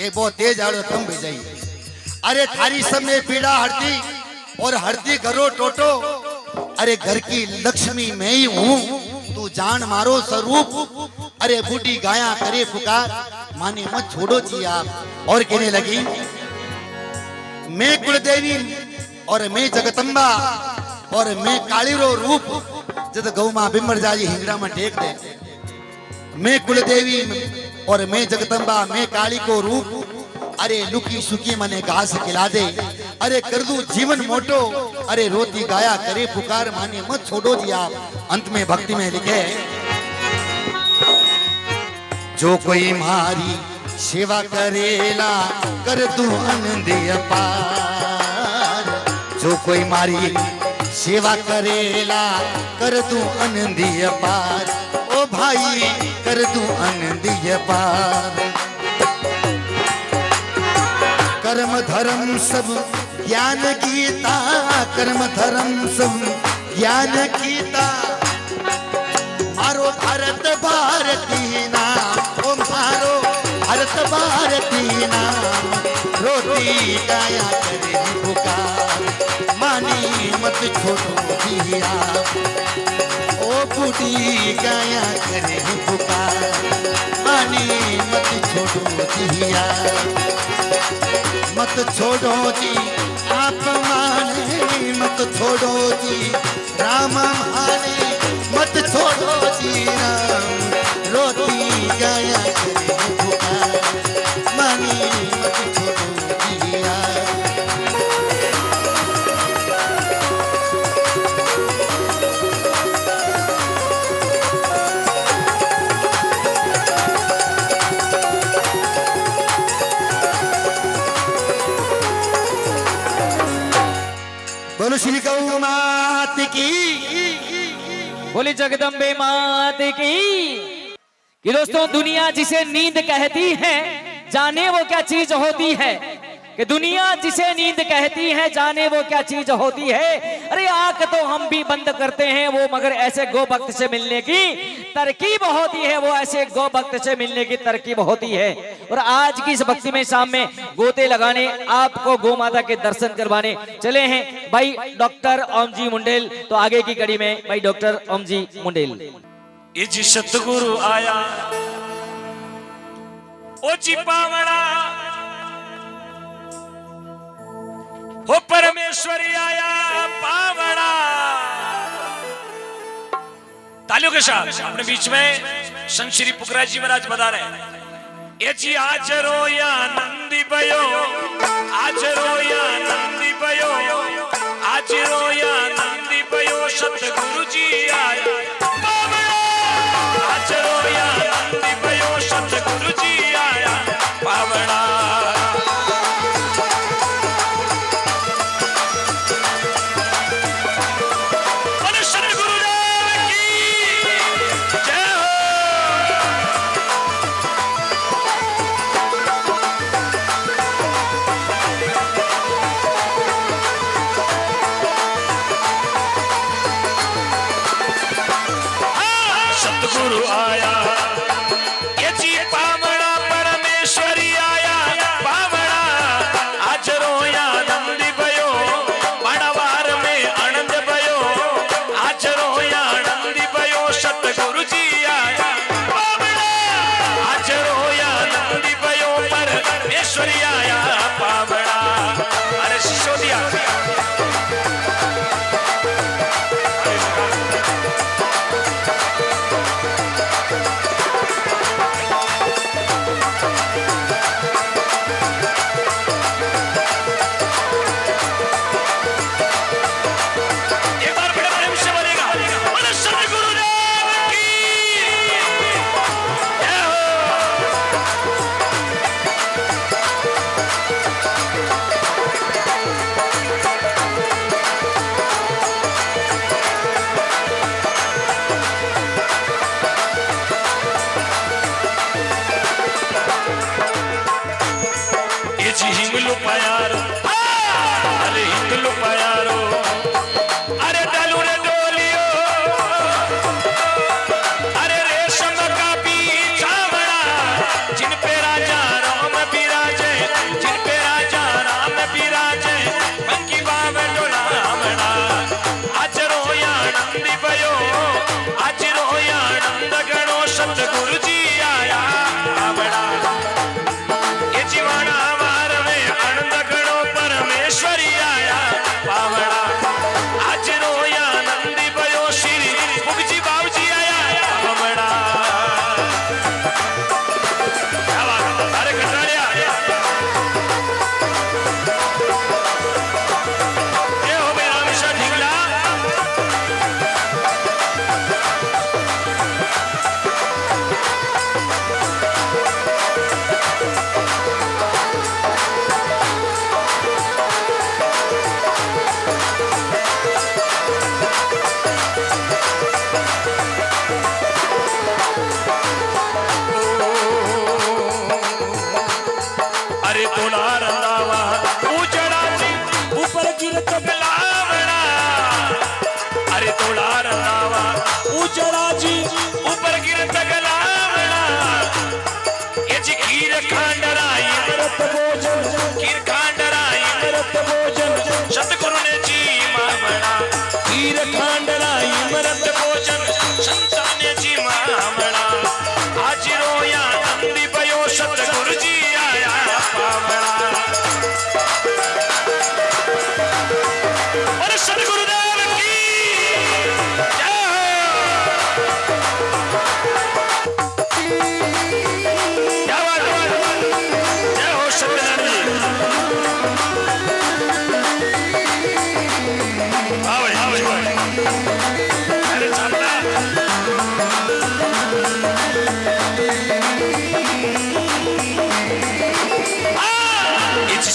S1: ये बहुत तेज आड़ो तुम भी जाइए। अरे थारी सब ने पीड़ा हरती और हरती करो टोटो, अरे घर की लक्ष्मी मैं ही हूँ, तू जान मारो स्वरूप। अरे बूढ़ी गाया करे पुकार, माने मत छोड़ो जी आप। और कहने लगी मैं कुलदेवी और मैं जगदम्बा और मैं कालीरो रूप। जब गौ माँ बिमर जाजी हिंगड़ा में टेक दे, मैं कुलदेवी और मैं जगदम्बा मैं काली को रूप। अरे लुकी सुकी मने घास खिला दे, अरे कर दू जीवन मोटो अरे रोती गाया करे पुकार माने मत छोड़ो जी आप। अंत में भक्ति में लिखे जो कोई मारी सेवा करेला कर तू आनंद अपार। जो कोई मारी सेवा करेला कर तू आनंद अपार। ओ भाई कर तू आनंद अपार। कर्म धर्म सब ज्ञान गीता, कर्म धर्म सब ज्ञान गीता। मारो भारत भारती नाम, ओ मारो भारत भारती नाम। रोती गाया करे पुकार मानी मत छोड़ो दिया। ओ बूढ़ी गाया करे पुकार मानी मत छोड़ो दिया। मत छोड़ो जी आप माने मत छोड़ो जी राम माने मत छोड़ो जी राम। रोती गाया करे पुकार मानी मत छोड़ो दिया। बोलो श्री गौ मात की,
S2: बोली जगदम्बे मात की। कि दोस्तों दुनिया जिसे नींद कहती है जाने वो क्या चीज होती है। कि दुनिया जिसे नींद कहती है जाने वो क्या चीज होती है। अरे आंख तो हम भी बंद करते हैं वो मगर ऐसे गो भक्त से मिलने की तरकीब होती है। वो ऐसे गो भक्त से मिलने की तरकीब होती है। और आज की इस भक्ति में शाम में गोते लगाने आपको गौ माता के दर्शन करवाने चले हैं भाई डॉक्टर ओम जी मुंडेल। तो आगे की कड़ी में भाई डॉक्टर ओम जी मुंडेल।
S3: ये जी सतगुरु आया ओ जी पावड़ा हो परमेश्वरी आया पावड़ा। तालियों के साथ अपने बीच में संत श्री पुखराज जी महाराज बता रहे हैं ये जी आज रोया नंदी भयो, आज रोया नंदी भयो, आज रोया नंदी भयो सतगुरु जी आया पावड़ा। आज रोया नंदी भयो सतगुरु जी आया पावड़ा।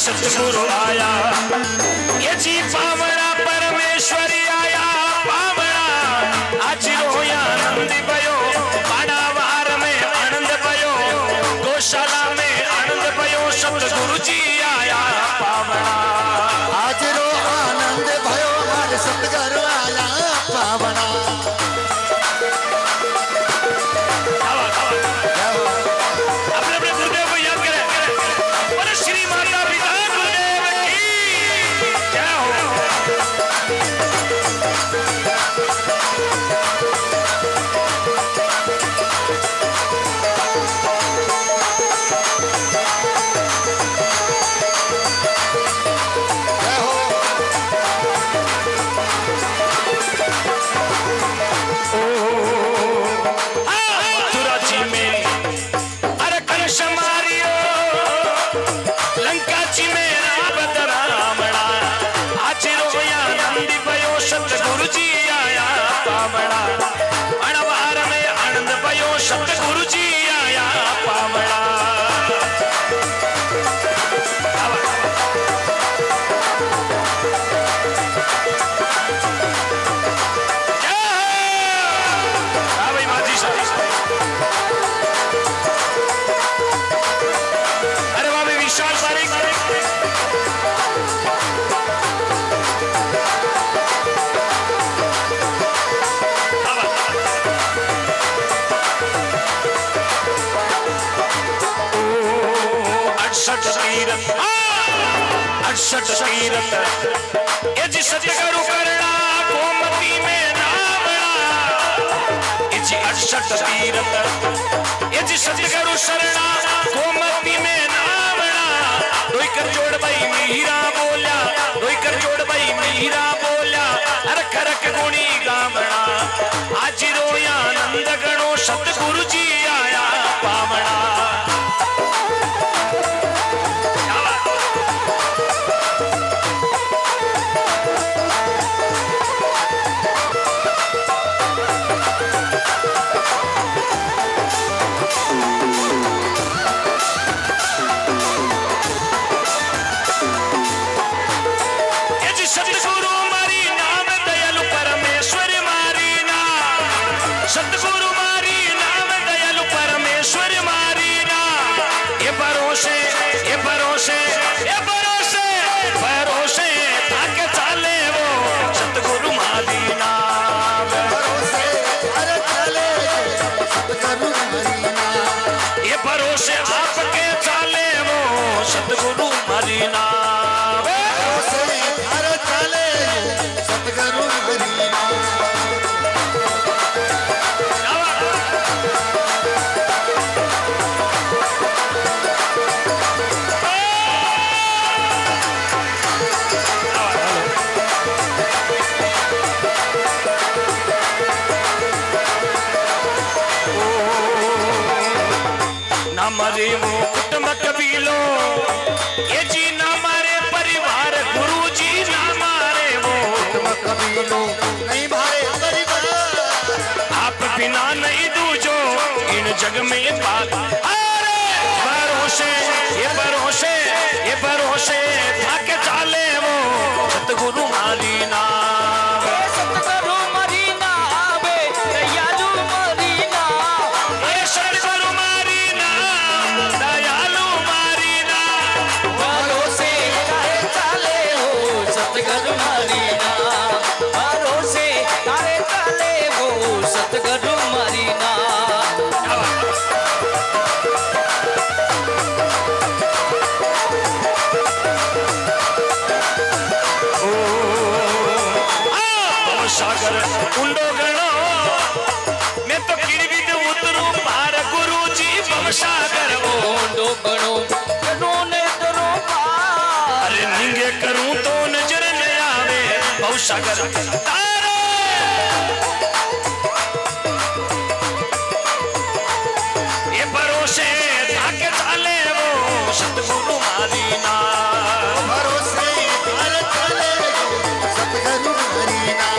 S3: सतगुरु आया ये जी पावना परमेश्वरी आया पावना आज रोया आनंद भयो पाड़ावार में आनंद भयो गौशाला में आनंद भयो सतगुरु जी आया पावना
S1: आज रो आनंद भयो आज सतगुरु आया पावना।
S3: अपने अपने गुरुदेव को याद करें और श्री माता पिता गुरुदेव की जय हो। सतगुरु जी आया पावना अणवार में आनंद भयो सतगुरु जी आया पावना। भाई माजी अरे वाह भाई विशाल पारिक अड़सठ तीरथ ये जी सतगुरु करना गोमती में नावड़ा ये जी 68 तीरथ ये जी सतगुरु शरणा गोमती में नावड़ा रोई कर जोड़ भाई मीरा बोल्या रोई कर जोड़ भाई मीरा बोल्या अरख रख गुणी गावड़ा आज रोया आनंद गणो सतगुरु जी आया पावना। सतगुरु मारी नाम दयालु परमेश्वर मारी ना सतगुरु मारी नाम दयालु परमेश्वर मारी ना ये भरोसे ये भरोसे ये भरोसे भरोसे आके चाले वो सतगुरु मारी ना
S1: भरोसे अरे चले सतगुरु मारी ना
S3: ये भरोसे आपके चाले वो सतगुरु मारी ना
S1: सतगुरु मरीना। ना मरे वो कुटुंब कबीलो ये जी ना मारे परिवार गुरु जी ना मारे वो कबीलो नहीं भारे परिवार
S3: आप बिना नहीं दूजो इन जग में बात अरे भरोसे ये भरोसे ये भरोसे भाग्य चाले वो सतगुरु मारी ना
S2: सतगुरु मरीना बे दयालु मरीना
S3: सतगुरु मारी ना दयालु मारी ना
S2: भरोसे तारे चाले हो सतगुरु मरीना भरोसे तारे चाले हो सतगुरु मरीना।
S3: सागर उंडो गणो मैं तो किड़विद उतरू पार गुरु जी भवसागर
S2: ओंडो गणो गणो ने तरो पार
S3: अरे निंगे करूं तो नजर न आवे भवसागर तारे ये भरोसे ताके चाले वो सतगुरु मारी ना
S1: भरोसे अरे चले सतगुरु मरीना।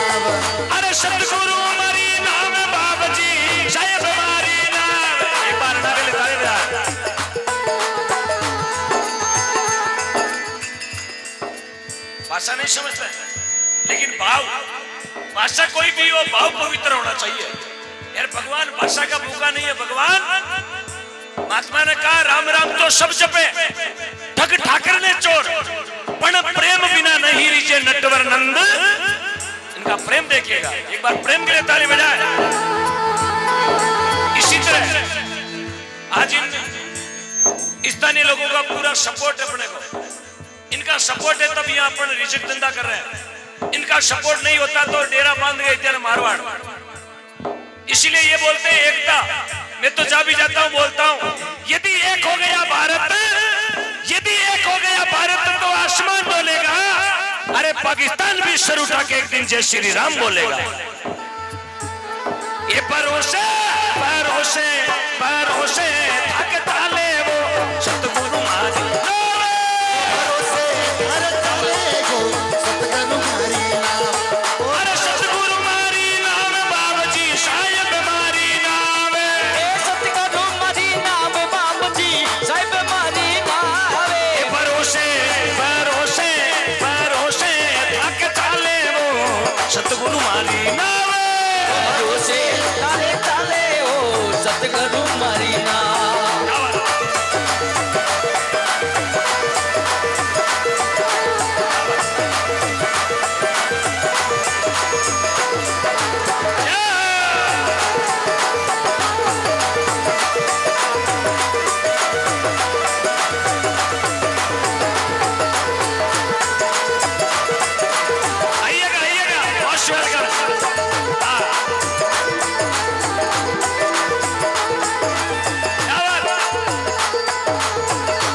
S3: अरे सतगुरु मारी नाम बाबा जी साहेब मारी नाम एक बार नारे ले तारे भाषा नहीं समझते हैं, लेकिन भाव, भाषा कोई भी हो, भाव पवित्र होना चाहिए यार। भगवान भाषा का भूखा नहीं है। भगवान महात्मा ने कहा राम राम तो सब जपे, ठग ठाकर ने चोर, पण प्रेम बिना नहीं रीजे नटवर नंद। इनका प्रेम देखिएगा, एक बार प्रेम के लिए ताली बजाए। इसी तरह आज इन स्थानीय लोगों का पूरा सपोर्ट है अपने को, इनका सपोर्ट है तब यहाँ अपन रिजल्ट धंधा कर रहे हैं। इनका सपोर्ट नहीं होता तो डेरा बांध गए थे मारवाड़। इसीलिए ये बोलते हैं एकता। मैं तो जहाँ भी जाता हूँ बोलता हूँ, यदि एक हो गया भारत, यदि एक हो गया भारत तो आसमान बोलेगा, अरे पाकिस्तान भी सर उठा के एक दिन जय श्री राम बोलेगा। ये भरोसे भरोसे भरोसे थक डाले वो सतगुरु मारी,
S1: भरोसे हर ताले को सतगुरु मारी नाम।
S3: अरे सतगुरु मारी नाम बाबूजी साहिब मारी नाम,
S2: सतगुरु मारी नाम बाबूजी साहिब मारी नाम।
S3: ये भरोसे भरोसे भरोसे थक डाले वो सतगुरु मारी नाम।
S2: भरोसे ताले ताले ओ सतगुरु मारी नाम।
S3: आइएगा आइएगा, बहुत स्वागत।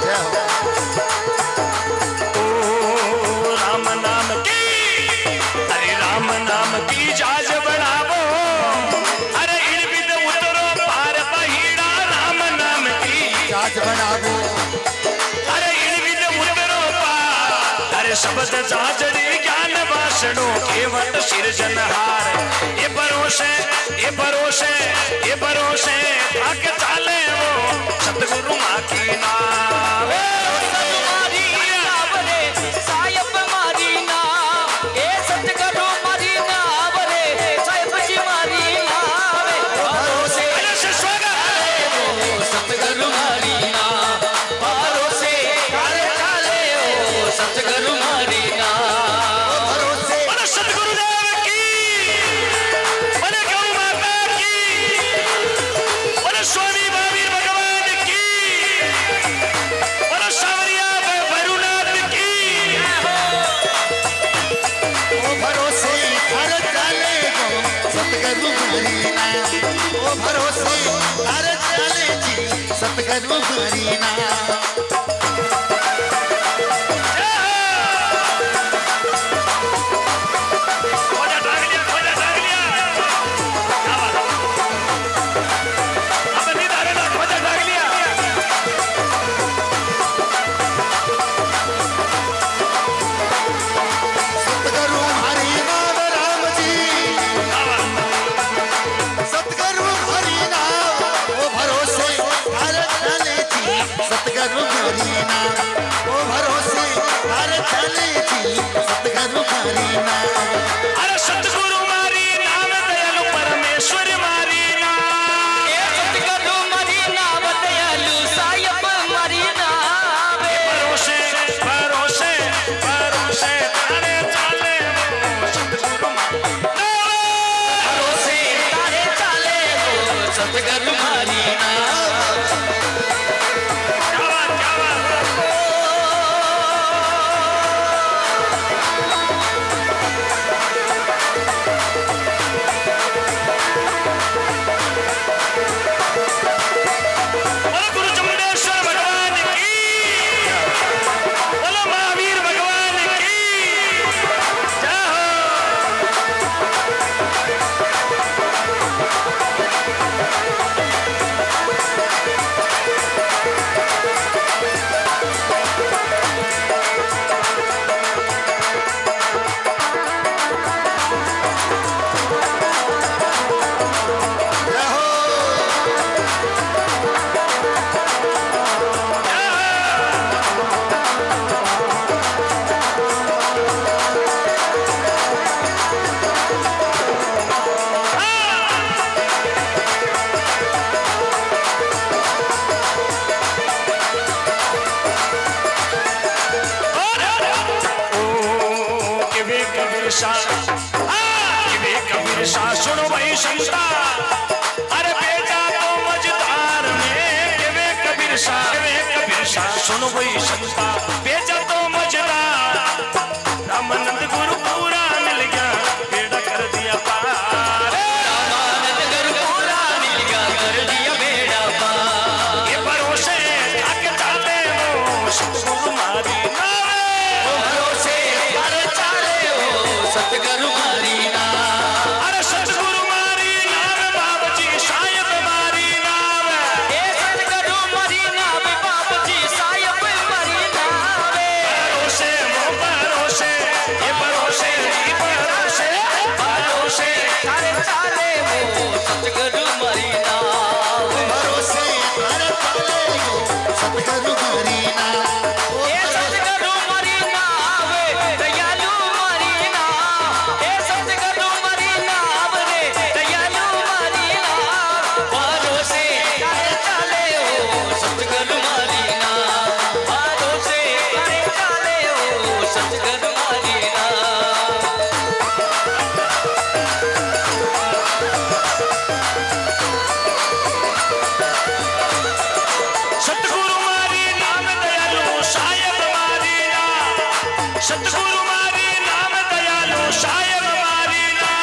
S1: जय हो।
S3: ओ राम नाम की, अरे राम नाम की जाज बढ़ावो, अरे इन बिद उतरो पार बहिड़ा राम नाम की,
S1: जाज बनावो,
S3: अरे इन बिद उतरो पार, अरे शब्द जाजड़ी ज्ञान वासणो केवट सिरजनहार। ये भरोसे ये भरोसे ये भरोसे थक चाले वो सतगुरु माँ की नाम।
S2: मारी नाम रे साहिब मारी नाम, ए सतगुरु मारी नाम रे साहिब जी मारी नाम। भरोसे
S3: स्वागत
S2: सतगुरु मारी नाम, भरोसे ताले ताले ओ सतगुरु मारी नाम।
S1: भरोसे
S3: बोलो सतगुरुदेव की, बोलो गौ माता की, बोलो स्वामी महावीर भगवान की, बोलो सावरिया भैरवनाथ की।
S1: ओ भरोसे हर ताले को सतगुरु मारी नाम। ओ भरोसे हर ताले जी सतगुरु मारी नाम।
S3: खोजा ढाक लिया, खोजा ढाक लिया। क्या बात है? अब नहीं धारेगा, खोजा ढाक लिया।
S1: सतगुरु हरि नाम राम जी,
S3: क्या बात है?
S1: सतगुरु हरि नाम। ओ भरोसे हर ताले जी सतगुरु मारी नाम। ओ भरोसे हर ताले जी सतगुरु मारी नाम।
S3: अरे सतगुरु मारी नाम दयालु परमेश्वर मारी नाम।
S2: ए सतगुरु मारी नाम दयालु साहिब मारी नाम।
S3: भरोसे भरोसे भरोसे तारे चाले वो सतगुरु मारी नाम।
S2: भरोसे तारे चाले ओ सतगुरु मारी नाम।
S3: क्या बात क्या बात। सुनो वही शंका बेजा तो मजेदार रामानंद गुरु पूरा मिल गया बेड़ा कर दिया पार
S2: रामानंद गुरु पूरा मिल गया कर दिया बेड़ा पार
S3: ये भरोसे आके चाले वो सतगुरु मारी नावे
S2: भरोसे अरे चाले हो सतगुरु मारी ना
S3: अरे सतगुरु मारी नावे बाबा जी शायद मारी नावे
S2: ए सतगुरु मारी नावे बाबा जी शायद मारी नावे
S3: भरोसे वो भरोसे ये भरोसे
S2: भरोसे अरे चाले हो सतगुरु मारी नावे
S1: भरोसे अरे चाले हो सतगुरु मारी ना
S2: ए सतगुरु मारी नावे दयालु मारी ना ए सतगुरु मारी नावे रे दयालु मारी ना भरोसे अरे चाले हो सतगुरु मारी ना भरोसे अरे चाले हो सतगुरु मारी ना
S3: सतगुरु मारी नाम दयालु शायद मारी ना सतगुरु मारी नाम दयालु शायद मारी ना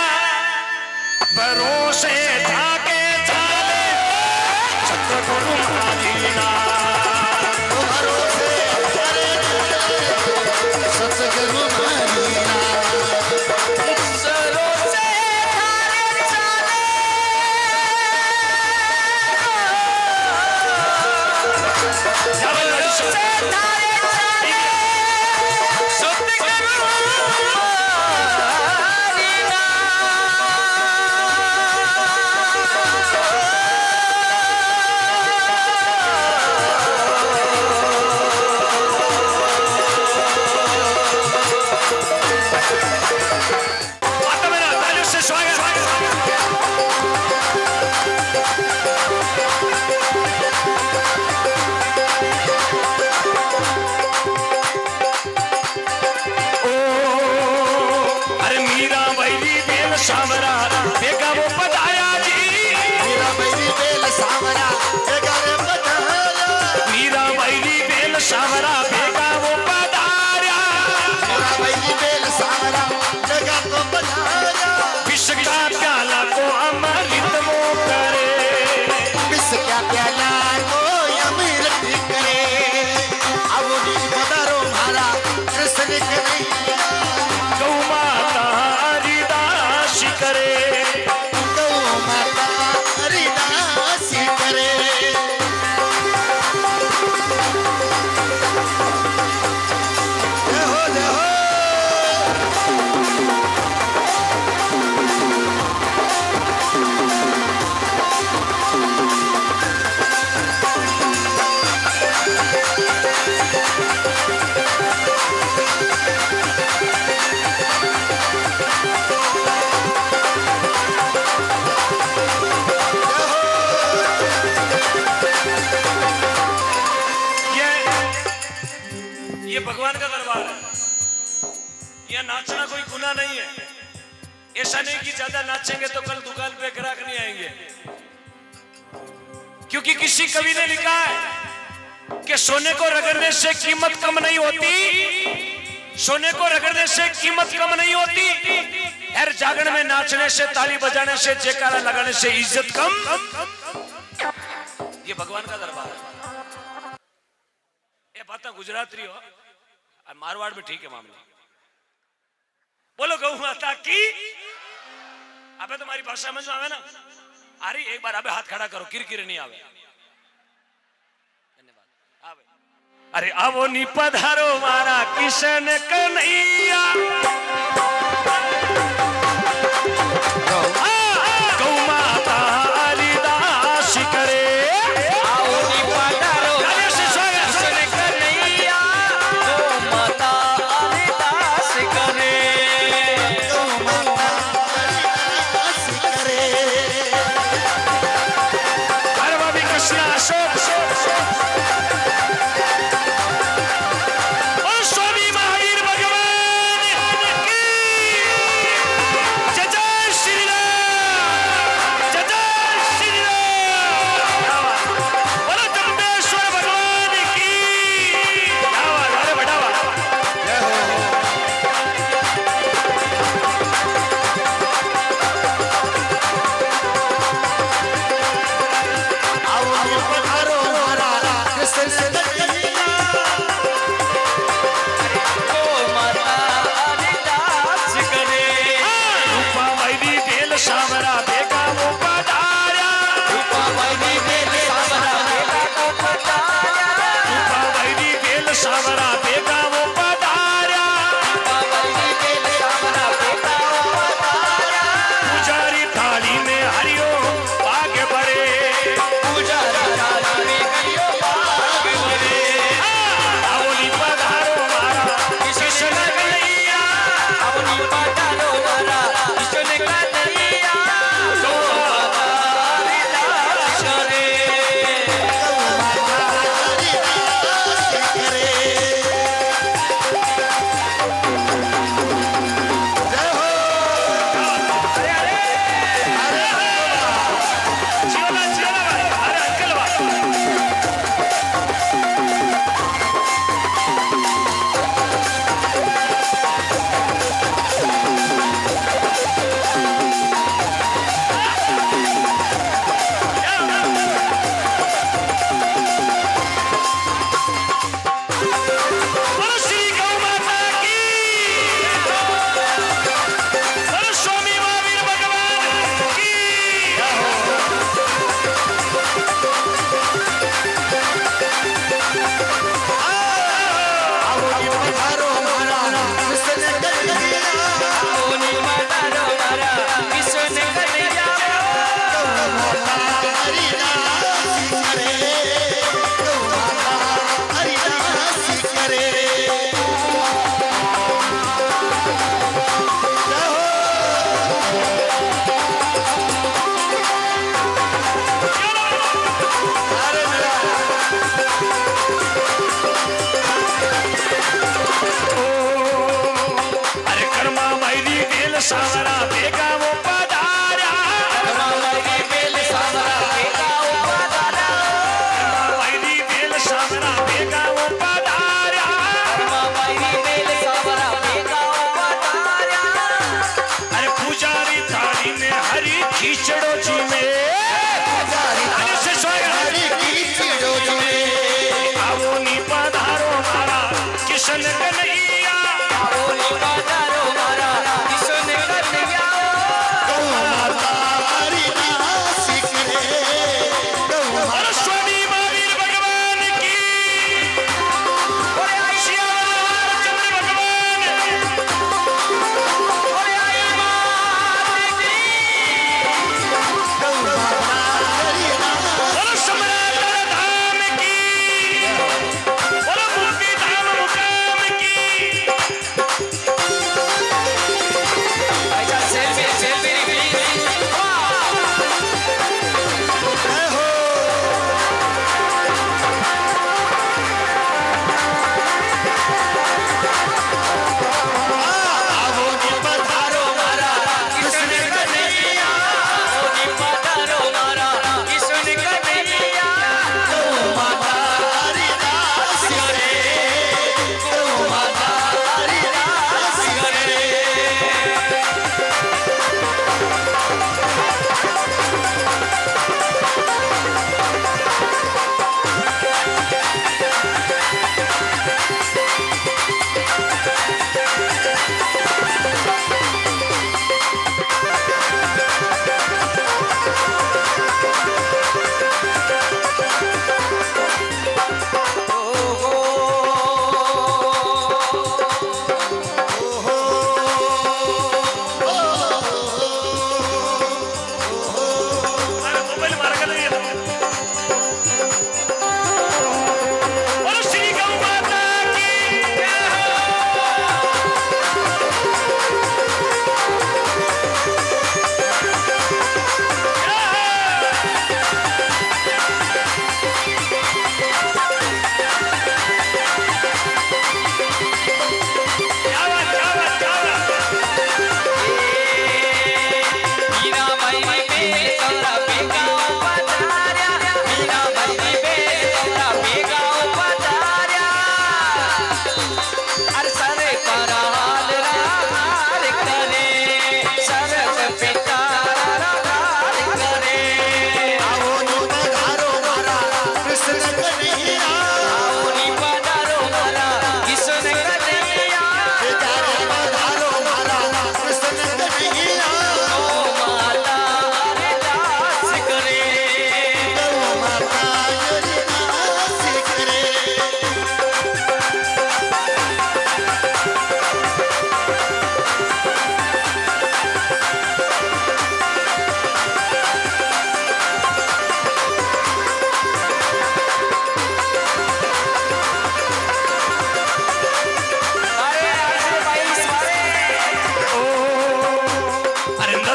S3: भरोसे जाके चाले सतगुरु मारी ना
S1: भरोसे अरे सतगुरु मारी ना
S2: भरोसे थारे चाले
S3: जबरदस्त
S2: थारे चाले सतगुरु मारी ना
S3: आता मेरा तालियों से स्वागत अरे मीरा बैली बेल सावरा बेगा वो पधाया जी
S1: मेरा बैरी बेल सावरा बेगारे बधाया
S3: मीरा बैली बेल सावरा बेगा वो पधाया
S1: मेरा बैरी बेल सावरा बेगा को बधाया
S3: विष का प्याला को अमृत वो करे
S1: विष क्या प्याला को अमृत करे अब नी पधारो मारा कृष्ण कन्हैया
S3: गौ माता हरिदास करे
S1: गौ माता हरिदास करे जय हो जय हो
S3: ये भगवान का दरबार है ये नाचना कोई गुनाह नहीं है ऐसा नहीं कि ज्यादा नाचेंगे तो कल दुकान पे ग्राहक नहीं आएंगे क्योंकि किसी कवि ने लिखा है कि सोने को रगड़ने से कीमत कम नहीं होती सोने को रगड़ने से कीमत कम नहीं होती हर जागरण में नाचने से ताली बजाने से जयकारा लगाने से इज्जत कम ये भगवान का दरबार है ये बात गुजराती हो और मारवाड़ में ठीक है मामला बोलो गौ माता की अबे तुम्हारी भाषा समझ में आवे ना अरे एक बार अबे हाथ खड़ा करो किरकिर नहीं आवे धन्यवाद आवे अरे आवो नी पधारो मारा किशन कन्हैया गौ माता हरिदास करे
S2: आओ नी पधारो
S3: तालियों से स्वागत
S2: किशन कन्हैया गौ माता हरिदास करे
S1: गौ माता हरिदास करे
S3: अरे भाभी कृष्णा अशोक और स्वामी महावीर भगवान की सावरा बेगा वो पधारा पुजारी थाली में हरियो भाग भरे आवली पधारो मारा कृष्ण कन्हैया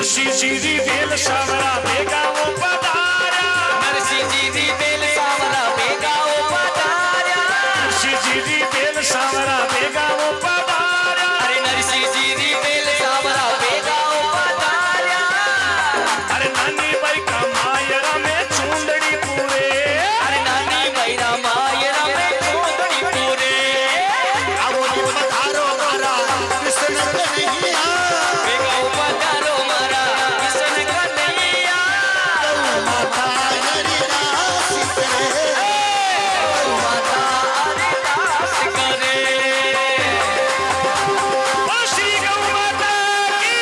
S3: नरसिंह जी दी बेल सावरा बेगा वो पधारा
S2: नरसिंह जी दी बेल सावरा बेगा वो पधारा
S3: नरसिंह जी दी बेल सावरा बेगा वो पधारा
S2: अरे नरसिंह जी दी बेल सावरा बेगा वो पधारा
S3: अरे नानी भाई का मायरा में चूंदड़ी पूरे
S2: अरे नानी बैरा मायरा में चूंदड़ी पूरे
S1: आवो नी पधारो मारा कृष्ण कन्हैया
S2: बेगा वो पधारो मारा कृष्ण कन्हैया
S1: माता हरिदास करे
S2: माता हरिदास करे
S3: ओ श्री गौ माता की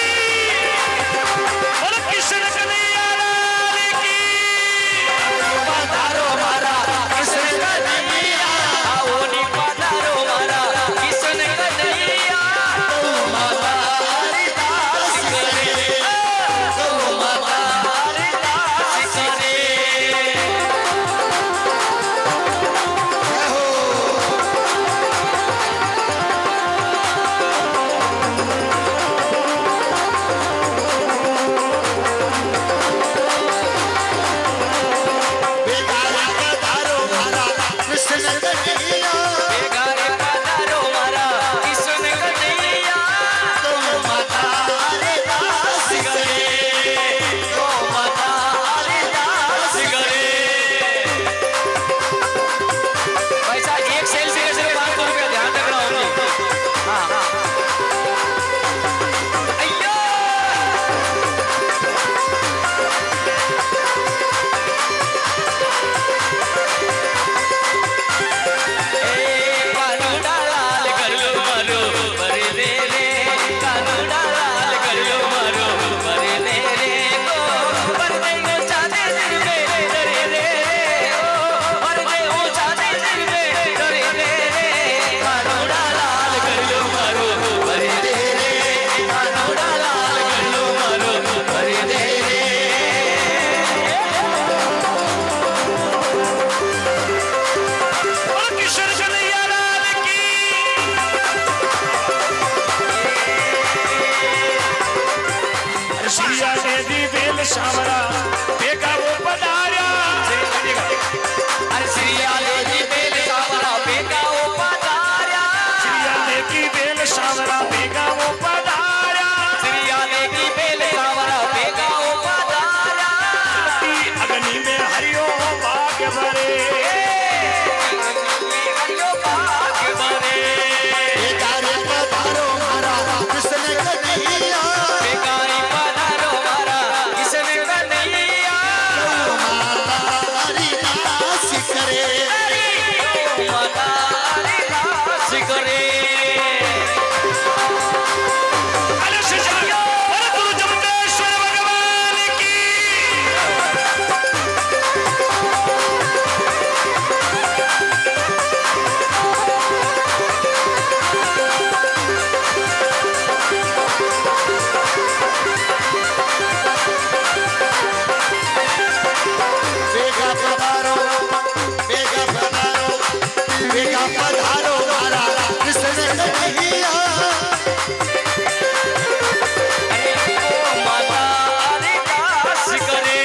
S3: और कृष्ण कन्हैया लाल की
S2: पधारो मारा कृष्ण कन्हैया आओ नी पधारो मारा कृष्ण कन्हैया माता हरिदास करे माता हरिदास करे
S1: बेगारा पधारो मारा कृष्ण कन्हैया
S2: बेगारे पधारो मारा कृष्ण कन्हैया
S1: माता हरिदास करे
S2: माता हरिदास करे पैसा एक सेल से सिर्फ 500 रुपया ध्यान रखना होगा हाँ हाँ अय्यो कानूना लाल कर लो मारो पर दे रे कानूना लाल कर लो मारो पर दे रे को पर दे वो चांदे सिर पे डरे रे ओ पर दे वो चांदे सिर पे डरे रे कानूना लाल कर लो मारो पर दे रे कानूना लाल कर लो मारो पर दे रे
S3: और कृष्ण कन्हैया लाल की अरे सिया दे दी बेल सावरा बेगा वो पधारा
S2: अरे श्रीया देवी बेल सावरा बेगा ओ पधारा
S3: सिया दे की बेल सावरा बेगा वो पधारा
S2: श्रीया देवी बेल सावरा बेगा ओ पधारा
S3: अग्नि में हरियो भाग्य भरे
S2: हरियो भाग्य भरे
S1: बेगारे पधारो मारा कृष्ण कन्हैया
S2: बेगारी पधारो मारा कृष्ण कन्हैया
S1: माता हरिदास करे
S2: माता हरिदास करे
S3: अरे सजा और गुरु जमतेश्वर भगवान की
S1: बेगा पधारो बेगा पधारो मारा कृष्ण कन्हैया
S2: माता हरिदास करे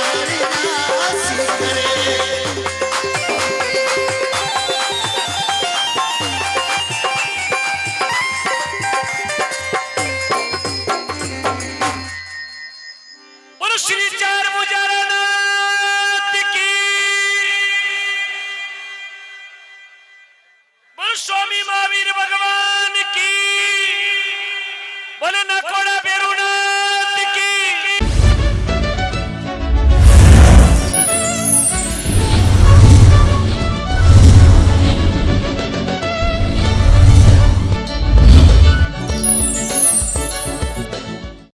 S1: हरिदास करे
S3: और श्री चार मुजारानाथ की बोल स्वामी महावीर भगवान की बोले नकोड़ा